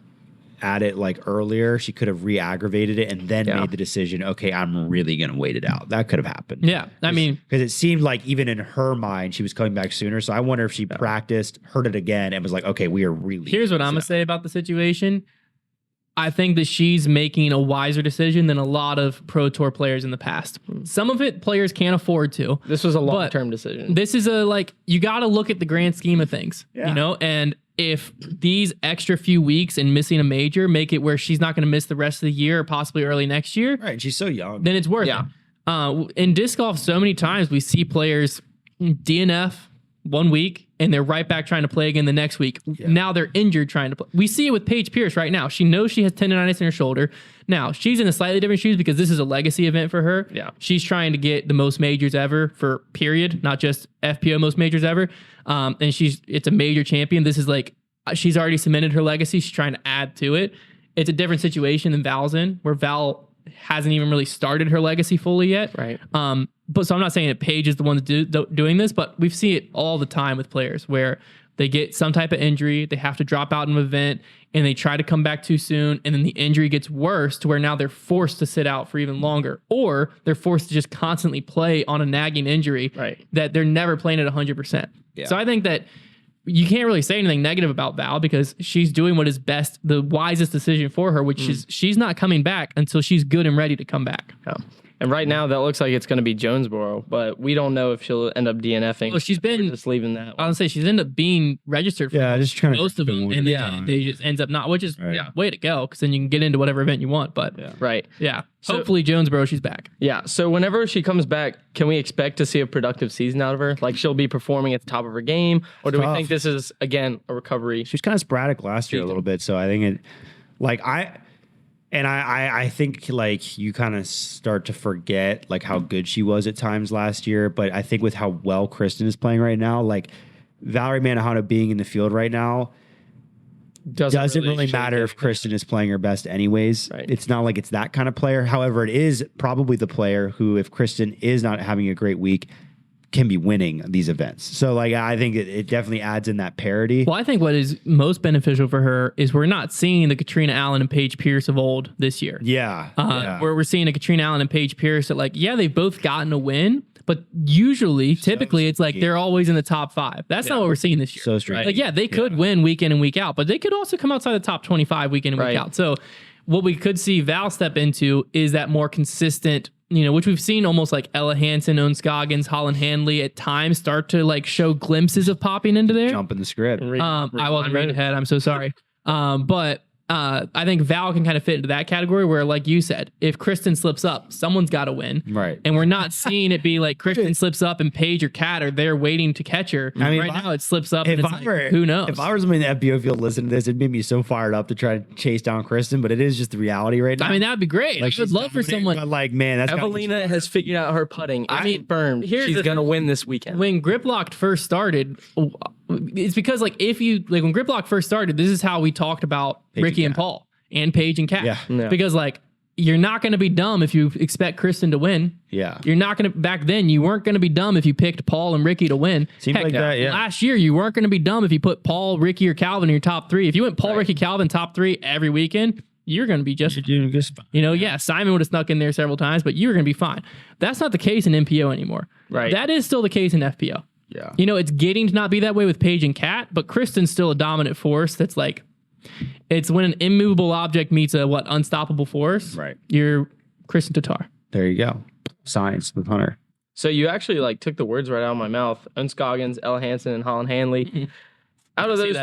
at it like earlier, she could have re-aggravated it and then made the decision, okay, I'm really going to wait it out. That could have happened. Yeah. I mean, because it seemed like even in her mind, she was coming back sooner. So I wonder if she practiced, heard it again, and was like, okay, we are really. Here's what I'm going to say about the situation. I think that she's making a wiser decision than a lot of Pro Tour players in the past. Some of it players can't afford to. This was a long-term decision. This is you got to look at the grand scheme of things, and if these extra few weeks and missing a major make it where she's not going to miss the rest of the year or possibly early next year, Right. She's so young. then it's worth it. In disc golf, so many times we see players DNF 1 week and they're right back trying to play again the next week. Now they're injured trying to play. We see it with Paige Pierce right now. She knows she has tendonitis in her shoulder. Now, she's in a slightly different shoes because this is a legacy event for her. Yeah. She's trying to get the most majors ever for period, not just FPO most majors ever. And it's a major champion. This is like, she's already cemented her legacy. She's trying to add to it. It's a different situation than Val's in, where Val hasn't even really started her legacy fully yet. Right. But so I'm not saying that Paige is the one doing this, but we've seen it all the time with players where they get some type of injury, they have to drop out in an event, and they try to come back too soon, and then the injury gets worse to where now they're forced to sit out for even longer, or they're forced to just constantly play on a nagging injury that they're never playing at 100%. Yeah. So I think that you can't really say anything negative about Val because she's doing what is best, the wisest decision for her, which is she's not coming back until she's good and ready to come back. Yeah. And right now, that looks like it's going to be Jonesboro, but we don't know if she'll end up DNFing. Well, she's been just leaving that. I would say she's ended up being registered for just trying most of them, and they just ends up not, which is way to go, because then you can get into whatever event you want. But So, hopefully Jonesboro, she's back. Yeah. So whenever she comes back, can we expect to see a productive season out of her? Like she'll be performing at the top of her game, or do we think this is again a recovery? She was kind of sporadic last year a little bit, so I think I think like you kind of start to forget like how good she was at times last year, but I think with how well Kristen is playing right now, like Valerie Manahano being in the field right now doesn't really matter if Kristen is playing her best anyways. Right. It's not like it's that kind of player. However, it is probably the player who, if Kristen is not having a great week, can be winning these events. So like I think it definitely adds in that parity. Well, I think what is most beneficial for her is we're not seeing the Katrina Allen and Paige Pierce of old this year. Where we're seeing a Katrina Allen and Paige Pierce that like, they've both gotten a win, but typically it's like they're always in the top 5. That's not what we're seeing this year. So strange. Like, they could win week in and week out, but they could also come outside the top 25 week in and week out. So what we could see Val step into is that more consistent, which we've seen almost like Ella Hansen, Owen Scoggins, Holland Hanley at times start to like show glimpses of popping into there. Jump in the script. I wasn't reading ahead. I'm so sorry. But I think Val can kind of fit into that category where, like you said, if Kristen slips up, someone's got to win. Right. And we're not seeing it be like Kristen slips up and Paige or Kat are there waiting to catch her. I mean, right now it slips up and it's like, who knows? If I was in the FBO field listening to this, it'd make me so fired up to try to chase down Kristen, but it is just the reality right now. I mean, that'd be great. Like, I would love for someone. But like, man, that's Evelina has figured out her putting. I mean, confirmed she's going to win this weekend. When Grip Locked first started, it's because like when Grip Lock first started, this is how we talked about Ricky and Paul. And Paige and Kat. Yeah. Because like you're not going to be dumb if you expect Kristen to win. Yeah. You're not going to, back then you weren't going to be dumb if you picked Paul and Ricky to win. Seems like that, yeah. Last year you weren't going to be dumb if you put Paul, Ricky, or Calvin in your top 3. If you went Paul, Ricky, Calvin top 3 every weekend, you're going to be just, Simon would have snuck in there several times, but you were going to be fine. That's not the case in MPO anymore. Right. That is still the case in FPO. Yeah. It's getting to not be that way with Paige and Kat, but Kristen's still a dominant force that's like, it's when an immovable object meets a unstoppable force. Right. You're Kristen Tatar. There you go. Science with Hunter. So you actually like took the words right out of my mouth. Owen Scoggins, Ella Hansen, and Holland Hanley. Out of those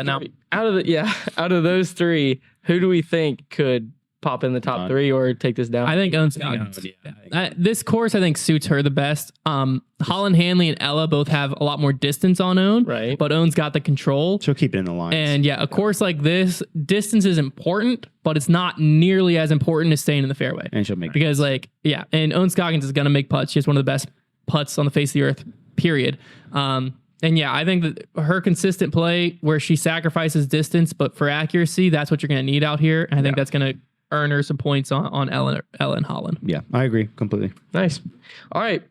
3, who do we think could pop in the top 3 or take this down? I think Owen Scoggins. This course I think suits her the best. Holland Hanley and Ella both have a lot more distance on Owen, right? But Owen's got the control. She'll keep it in the lines. And a course like this, distance is important, but it's not nearly as important as staying in the fairway. And she'll make because and Owen Scoggins is gonna make putts. She has one of the best putts on the face of the earth, period. And I think that her consistent play where she sacrifices distance, but for accuracy, that's what you're gonna need out here. And I think that's gonna earn her some points on Ella and Holland. Yeah, I agree completely. Nice. All right.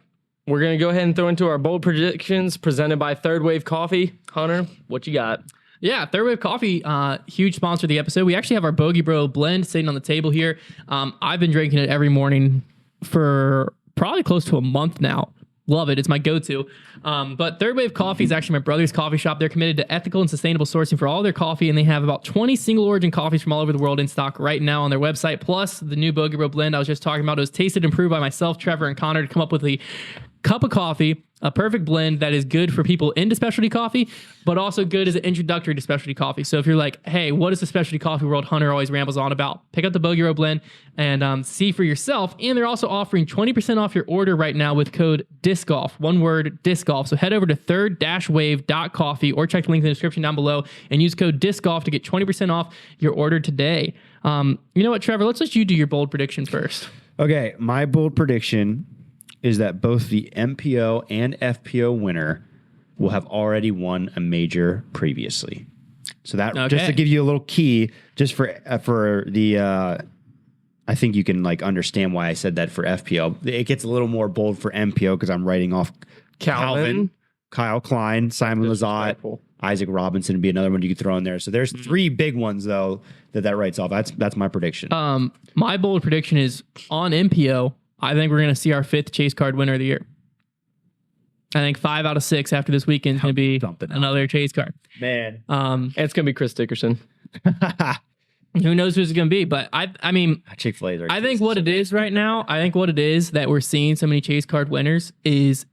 We're going to go ahead and throw into our bold predictions presented by Third Wave Coffee. Hunter, what you got? Yeah, Third Wave Coffee, huge sponsor of the episode. We actually have our Bogey Bro blend sitting on the table here. I've been drinking it every morning for probably close to a month now. Love it. It's my go-to. But Third Wave Coffee is actually my brother's coffee shop. They're committed to ethical and sustainable sourcing for all their coffee, and they have about 20 single origin coffees from all over the world in stock right now on their website. Plus, the new Bogey Bro blend I was just talking about, it was tasted and improved by myself, Trevor, and Connor to come up with the cup of coffee, a perfect blend that is good for people into specialty coffee, but also good as an introductory to specialty coffee. So if you're like, hey, what is the specialty coffee world Hunter always rambles on about? Pick up the Bogey Road blend and see for yourself. And they're also offering 20% off your order right now with code DISCGOLF, one word, DISCGOLF. So head over to third-wave.coffee or check the link in the description down below and use code DISCGOLF to get 20% off your order today. You know what, Trevor? Let's let you do your bold prediction first. Okay, my bold prediction is that both the MPO and FPO winner will have already won a major previously. So that just to give you a little key, just for the, I think you can like understand why I said that for FPO. It gets a little more bold for MPO because I'm writing off Calvin, Kyle Klein, Simon Lizotte, Isaac Robinson would be another one you could throw in there. So there's 3 big ones though that writes off. That's my prediction. My bold prediction is on MPO. I think we're going to see our 5th chase card winner of the year. I think 5 out of 6 after this weekend is going to be another chase card. Man. And it's going to be Chris Dickerson. Who knows who's going to be? But I mean, Chick-fil-A. I think what it is right now, I think what it is that we're seeing so many chase card winners is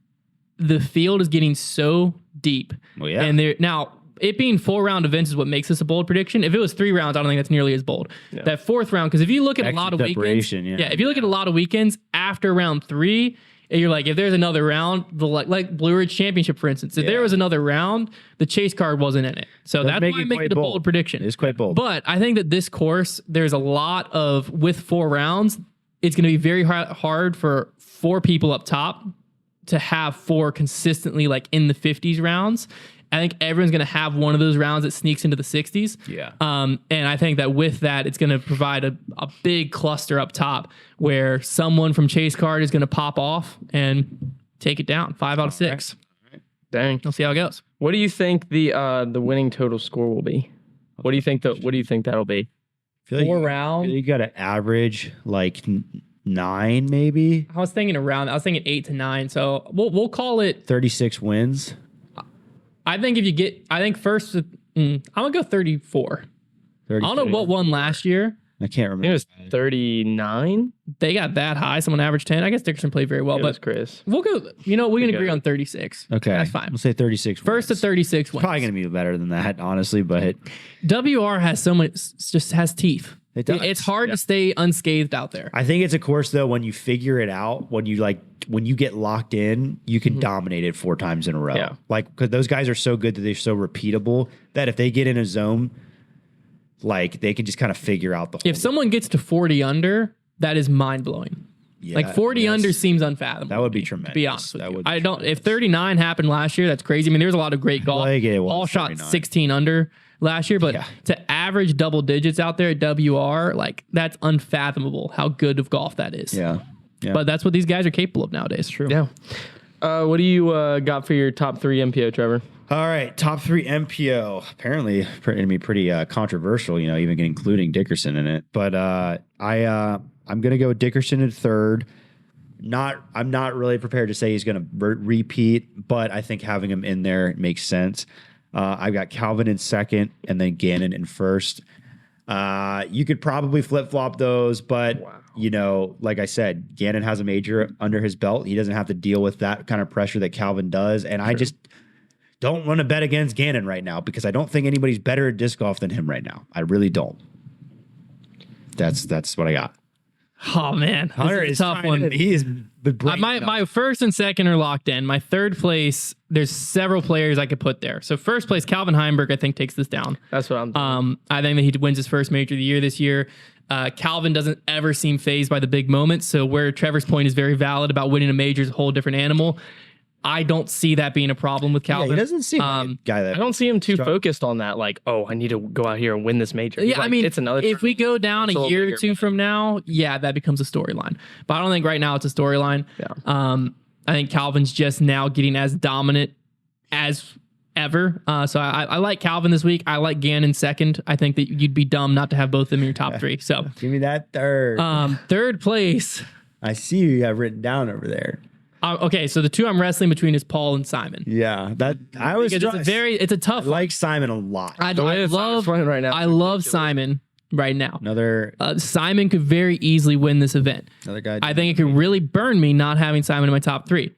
the field is getting so deep. Well, yeah. And now, it being 4-round events is what makes this a bold prediction. If it was 3 rounds, I don't think that's nearly as bold. Yeah. That 4th round, because if you look at a lot of weekends, if you look at a lot of weekends after round 3, and you're like, if there's another round, like Blue Ridge Championship, for instance, if there was another round, the chase card wasn't in it. So that's why I make it a bold prediction. It's quite bold. But I think that this course, there's a lot of, with 4 rounds, it's going to be very hard for 4 people up top to have 4 consistently like in the 50s rounds. I think everyone's going to have one of those rounds that sneaks into the 60s. Yeah. And I think that with that, it's going to provide a big cluster up top where someone from chase card is going to pop off and take it down. 5 out of 6. All right. Dang. We'll see how it goes. What do you think the winning total score will be? What do you think that'll be? 4 rounds. You got to average like 9 maybe. I was thinking 8 to 9. So we'll call it 36 wins. I think first, I'm going to go 34. I don't know what won last year. I can't remember. It was 39. They got that high. Someone averaged 10. I guess Dickerson played very well, but Chris. We'll go, we can agree on 36. Okay. That's fine. We'll say 36 First wins. to 36 wins. Probably going to be better than that, honestly, but WR has so much, just has teeth. It does. It's hard to stay unscathed out there. I think it's a course though, when you figure it out, when you get locked in, you can dominate it 4 times in a row. Yeah. Like, because those guys are so good that they're so repeatable that if they get in a zone, like they can just kind of figure out the whole. If someone gets to 40 under, that is mind blowing. Yeah, like 40 under seems unfathomable. That would be tremendous. To be honest with you. I don't. If 39 happened last year, that's crazy. I mean, there's a lot of great golf. All shot 39. 16 under last year, but to average double digits out there at WR, like that's unfathomable how good of golf that is. Yeah. But that's what these guys are capable of nowadays. True. Yeah. What do you got for your top 3 MPO, Trevor? All right, top 3 MPO. Apparently, going to be pretty controversial. Even including Dickerson in it. But I'm going to go Dickerson in 3rd. I'm not really prepared to say he's going to repeat, but I think having him in there makes sense. I've got Calvin in 2nd and then Gannon in 1st. You could probably flip-flop those, but, like I said, Gannon has a major under his belt. He doesn't have to deal with that kind of pressure that Calvin does. And I just don't want to bet against Gannon right now because I don't think anybody's better at disc golf than him right now. I really don't. That's what I got. Oh man, Hunter is a tough one. He is my 1st and 2nd are locked in. My 3rd place, there's several players I could put there. So 1st place, Calvin Heimburg, I think takes this down. That's what I'm thinking. I think that he wins his 1st major of the year this year. Calvin doesn't ever seem fazed by the big moments. So where Trevor's point is very valid about winning a major is a whole different animal. I don't see that being a problem with Calvin. Yeah, he doesn't seem like a guy that. I don't see him too focused on that. Like, I need to go out here and win this major. Yeah, I mean, it's another. If we go down a year or 2 from now, that becomes a storyline. But I don't think right now it's a storyline. Yeah. I think Calvin's just now getting as dominant as ever. So I like Calvin this week. I like Gannon 2nd. I think that you'd be dumb not to have both of them in your top 3. So give me that 3rd. 3rd place. I see you got written down over there. Okay, so the 2 I'm wrestling between is Paul and Simon. Yeah, that I was. It's a tough. I like Simon a lot. I love right now. I love Simon right now. Another Simon could very easily win this event. Another guy. I think it could really burn me not having Simon in my top 3.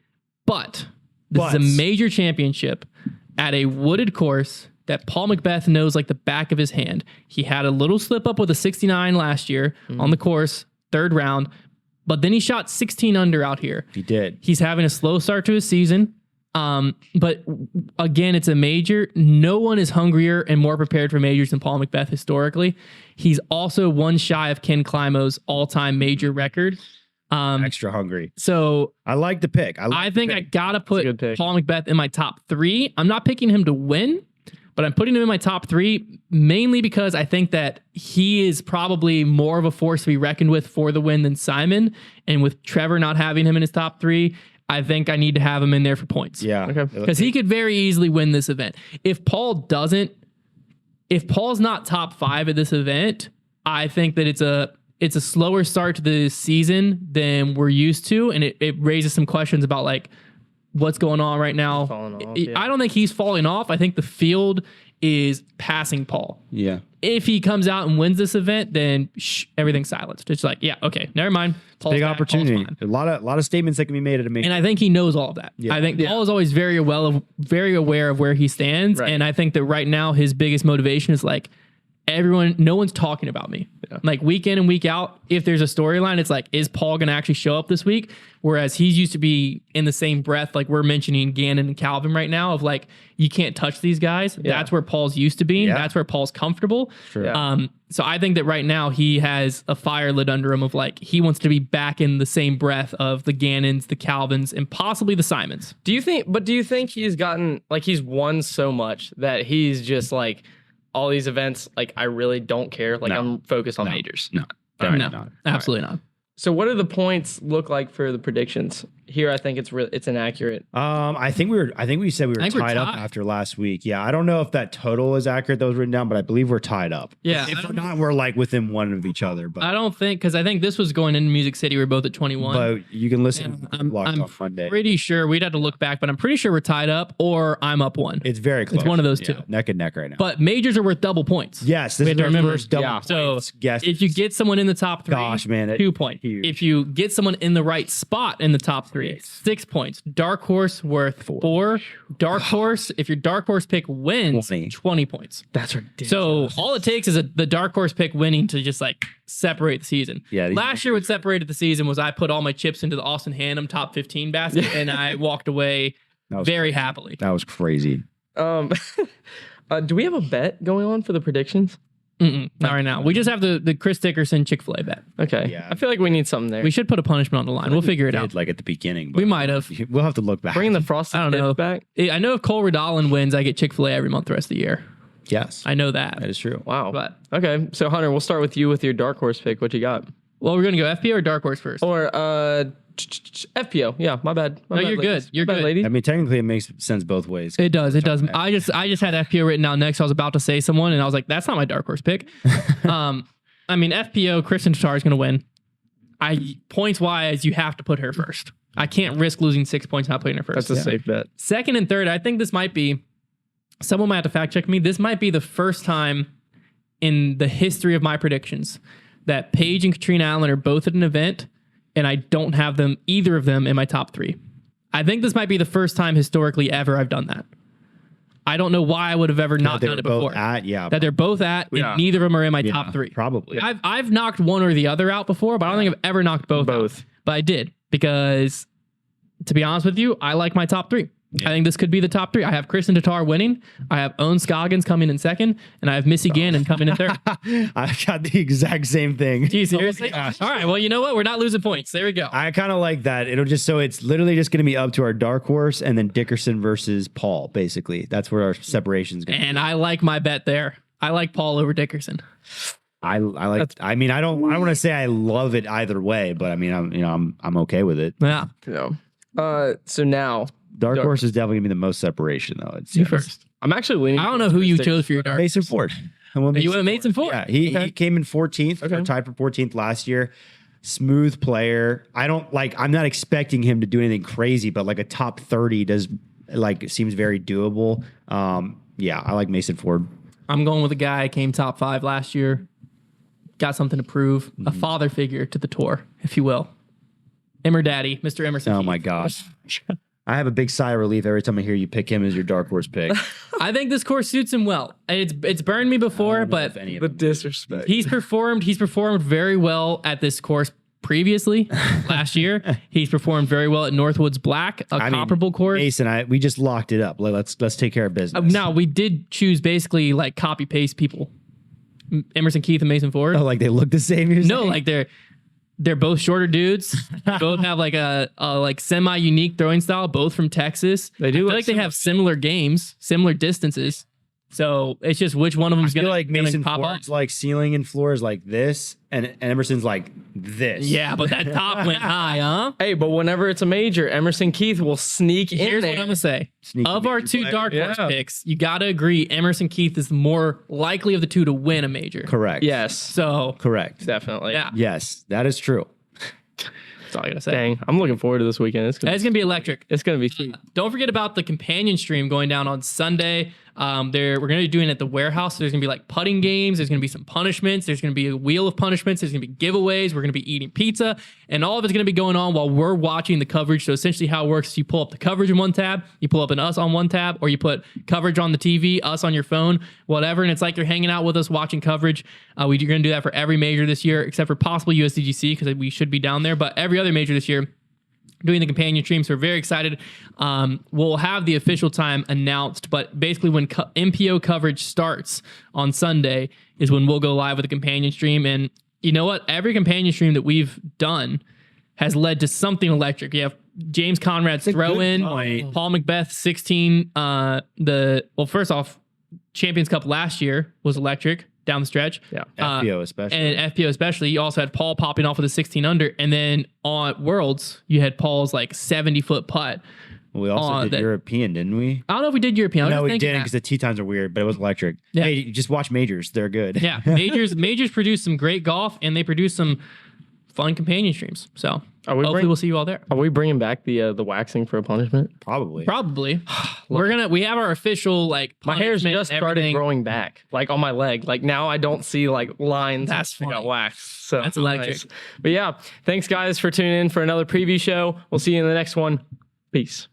But this is a major championship at a wooded course that Paul Macbeth knows like the back of his hand. He had a little slip up with a 69 last year on the course, third round, but then he shot 16 under out here. He did. He's having a slow start to his season. But again, it's a major. No one is hungrier and more prepared for majors than Paul Macbeth historically. He's also one shy of Ken Climo's all-time major record. Extra hungry. So I like the pick. I think I gotta put Paul Macbeth in my top 3. I'm not picking him to win, but I'm putting him in my top 3 mainly because I think that he is probably more of a force to be reckoned with for the win than Simon. And with Trevor not having him in his top 3, I think I need to have him in there for points. Yeah. Okay. Because he could very easily win this event. If Paul's not top 5 at this event, I think that it's a slower start to the season than we're used to. And it raises some questions about like, what's going on right now. I don't think he's falling off. I think the field is passing Paul. Yeah. If he comes out and wins this event, then everything's silenced. It's like, yeah, okay, never mind. Paul's Big back, opportunity. Paul's A lot of statements that can be made at a major. and I think he knows all of that. Yeah. I think Paul is always very aware of where he stands. Right. And I think that right now his biggest motivation is like, no one's talking about me. Yeah. Like week in and week out, if there's a storyline, it's like, is Paul going to actually show up this week? Whereas he's used to be in the same breath, like we're mentioning Gannon and Calvin right now, of like, you can't touch these guys. Yeah. That's where Paul's used to be. Yeah. That's where Paul's comfortable. Sure. Yeah. So I think that right now he has a fire lit under him of like, he wants to be back in the same breath of the Gannons, the Calvins, and possibly the Simons. Do you think he's gotten, like, he's won so much that he's just like, all these events, like, I really don't care. Like, I'm focused on majors. No. No, not. absolutely not. So what do the points look like for the predictions? Here, I think it's inaccurate. I think we said we were tied up after last week. Yeah, I don't know if that total is accurate that was written down, but I believe we're tied up. Yeah. If we're not, we're like within one of each other. But I don't think, because I think this was going into Music City. We're both at 21. but you can listen. I'm on Monday. pretty sure we'd have to look back, but I'm pretty sure we're tied up or I'm up 1. It's very close. It's one of those two. Neck and neck right now. But majors are worth double points. Yes, this We is have to our remember. first double Yeah. points. Yes. If you get someone in the top 3, Gosh, man, 2 points. huge. If you get someone in the right spot in the top 3, 6 points. Dark horse worth 4. Dark horse, if your dark horse pick wins, 20 points. That's ridiculous. So all it takes is the dark horse pick winning to just like separate the season. Yeah, Last year what separated the season was I put all my chips into the Austin Hannum top 15 basket and I walked away very happily. That was crazy. Do we have a bet going on for the predictions? Not right now. We just have the Chris Dickerson Chick-fil-A bet. Okay. Yeah. I feel like we need something there. We should put a punishment on the line. We'll figure it out. Like at the beginning. We might have. We'll have to look back. Bringing the frosted I don't know. Tip back. I know if Cole Redallen wins, I get Chick-fil-A every month the rest of the year. Yes. I know that. That is true. Wow. But Okay. So Hunter, we'll start with you with your dark horse pick. What you got? well, we're gonna go FPO or dark horse first. Or FPO. Yeah, my bad. No, you're good. You're good. ladies. I mean, technically, it makes sense both ways. It does. It does. I just had FPO written down next. I was about to say someone, and I was like, that's not my dark horse pick. I mean, FPO, Kristen Tatar is going to win. Points wise, you have to put her first. I can't risk losing 6 points not putting her first. That's a safe bet. Second and third, I think this might be, someone might have to fact check me. This might be the first time in the history of my predictions that Paige and Katrina Allen are both at an event, and I don't have them, either of them, in my top 3. I think this might be the first time historically ever I've done that. I don't know why I would have ever not done it before. That they're both at, and neither of them are in my top 3. Probably. I've knocked one or the other out before, but I don't think I've ever knocked both out. But I did, because to be honest with you, I like my top 3. I think this could be the top 3. I have Kristen Tatar winning. I have Owen Scoggins coming in second, and I have Missy Gannon coming in third. I got the exact same thing. Gee, seriously? All right. Well, you know what? We're not losing points. There we go. I kind of like that. It's literally just going to be up to our dark horse and then Dickerson versus Paul, basically. That's where our separation's going to be. And I like my bet there. I like Paul over Dickerson. I don't want to say I love it either way, but I mean, I'm okay with it. Yeah. So now Dark horse is definitely going to be the most separation, though. It's you first. I'm actually leaning. I don't know who you chose for your dark. Mason Ford. You went Mason Ford? Yeah, he came in 14th, or tied for 14th last year. Smooth player. I'm not expecting him to do anything crazy, but like a top 30 seems very doable. I like Mason Ford. I'm going with a guy who came top 5 last year. Got something to prove. A father figure to the tour, if you will. Emmer Daddy, Mr. Emerson. Oh Keith. my gosh. I have a big sigh of relief every time I hear you pick him as your dark horse pick. I think this course suits him well. It's burned me before, but The disrespect. he's performed very well at this course previously. Last year, he's performed very well at Northwoods Black, comparable course. Mason, we just locked it up. Let's take care of business. Now we did choose basically like copy paste people. Emerson Keith and Mason Ford. Oh, like they look the same? You're No, saying? like they're both shorter dudes. Both have like a like semi-unique throwing style. Both from Texas. They do I feel look like they have similar games, similar distances. So it's just which one of them's I feel gonna, like Mason pop up. Ford's like ceiling and floor is like this, and Emerson's like this. Yeah, but that top went high, huh? Hey, but whenever it's a major, Emerson Keith will sneak in Here's there. what I'm gonna say. Sneaky Of our major two player. dark horse Yeah. picks, you gotta agree Emerson Keith is the more likely of the two to win a major. Correct. Yes, So Correct. definitely. yeah, Yes, that is true. that's all I gotta say. Dang, I'm looking forward to this weekend. It's It's gonna be electric. be sweet. Don't forget about the companion stream going down on Sunday. We're going to be doing it at the warehouse. So there's going to be like putting games. There's going to be some punishments. There's going to be a wheel of punishments. There's going to be giveaways. We're going to be eating pizza. And all of it's going to be going on while we're watching the coverage. So essentially how it works is you pull up the coverage in one tab, you pull up an us on one tab, or you put coverage on the TV, us on your phone, whatever. And it's like you're hanging out with us watching coverage. We're going to do that for every major this year, except for possibly USDGC because we should be down there. But every other major this year, doing the companion stream, so we're very excited. We'll have the official time announced, but basically when MPO coverage starts on Sunday is when we'll go live with the companion stream. And you know what? Every companion stream that we've done has led to something electric. You have James Conrad's throw-in, point. Paul Macbeth 16. First off, Champions Cup last year was electric down the stretch. Yeah. FPO especially. And FPO especially. You also had Paul popping off with a 16 under. And then on Worlds, you had Paul's like 70-foot putt. We also did European, didn't we? I don't know if we did European. I was No, just we thinking didn't that. because the tee times are weird, but it was electric. Yeah. Hey, just watch majors. They're good. Yeah, majors produce some great golf, and they produce some fun companion streams. So hopefully we'll see you all there. Are we bringing back the waxing for a punishment? Probably. Probably. We have our official like My hair's punishment just and started everything. growing back, like on my leg. Like now I don't see like lines. That's that got funny. waxed. So That's electric. nice. But yeah, thanks guys for tuning in for another preview show. We'll see you in the next one. Peace.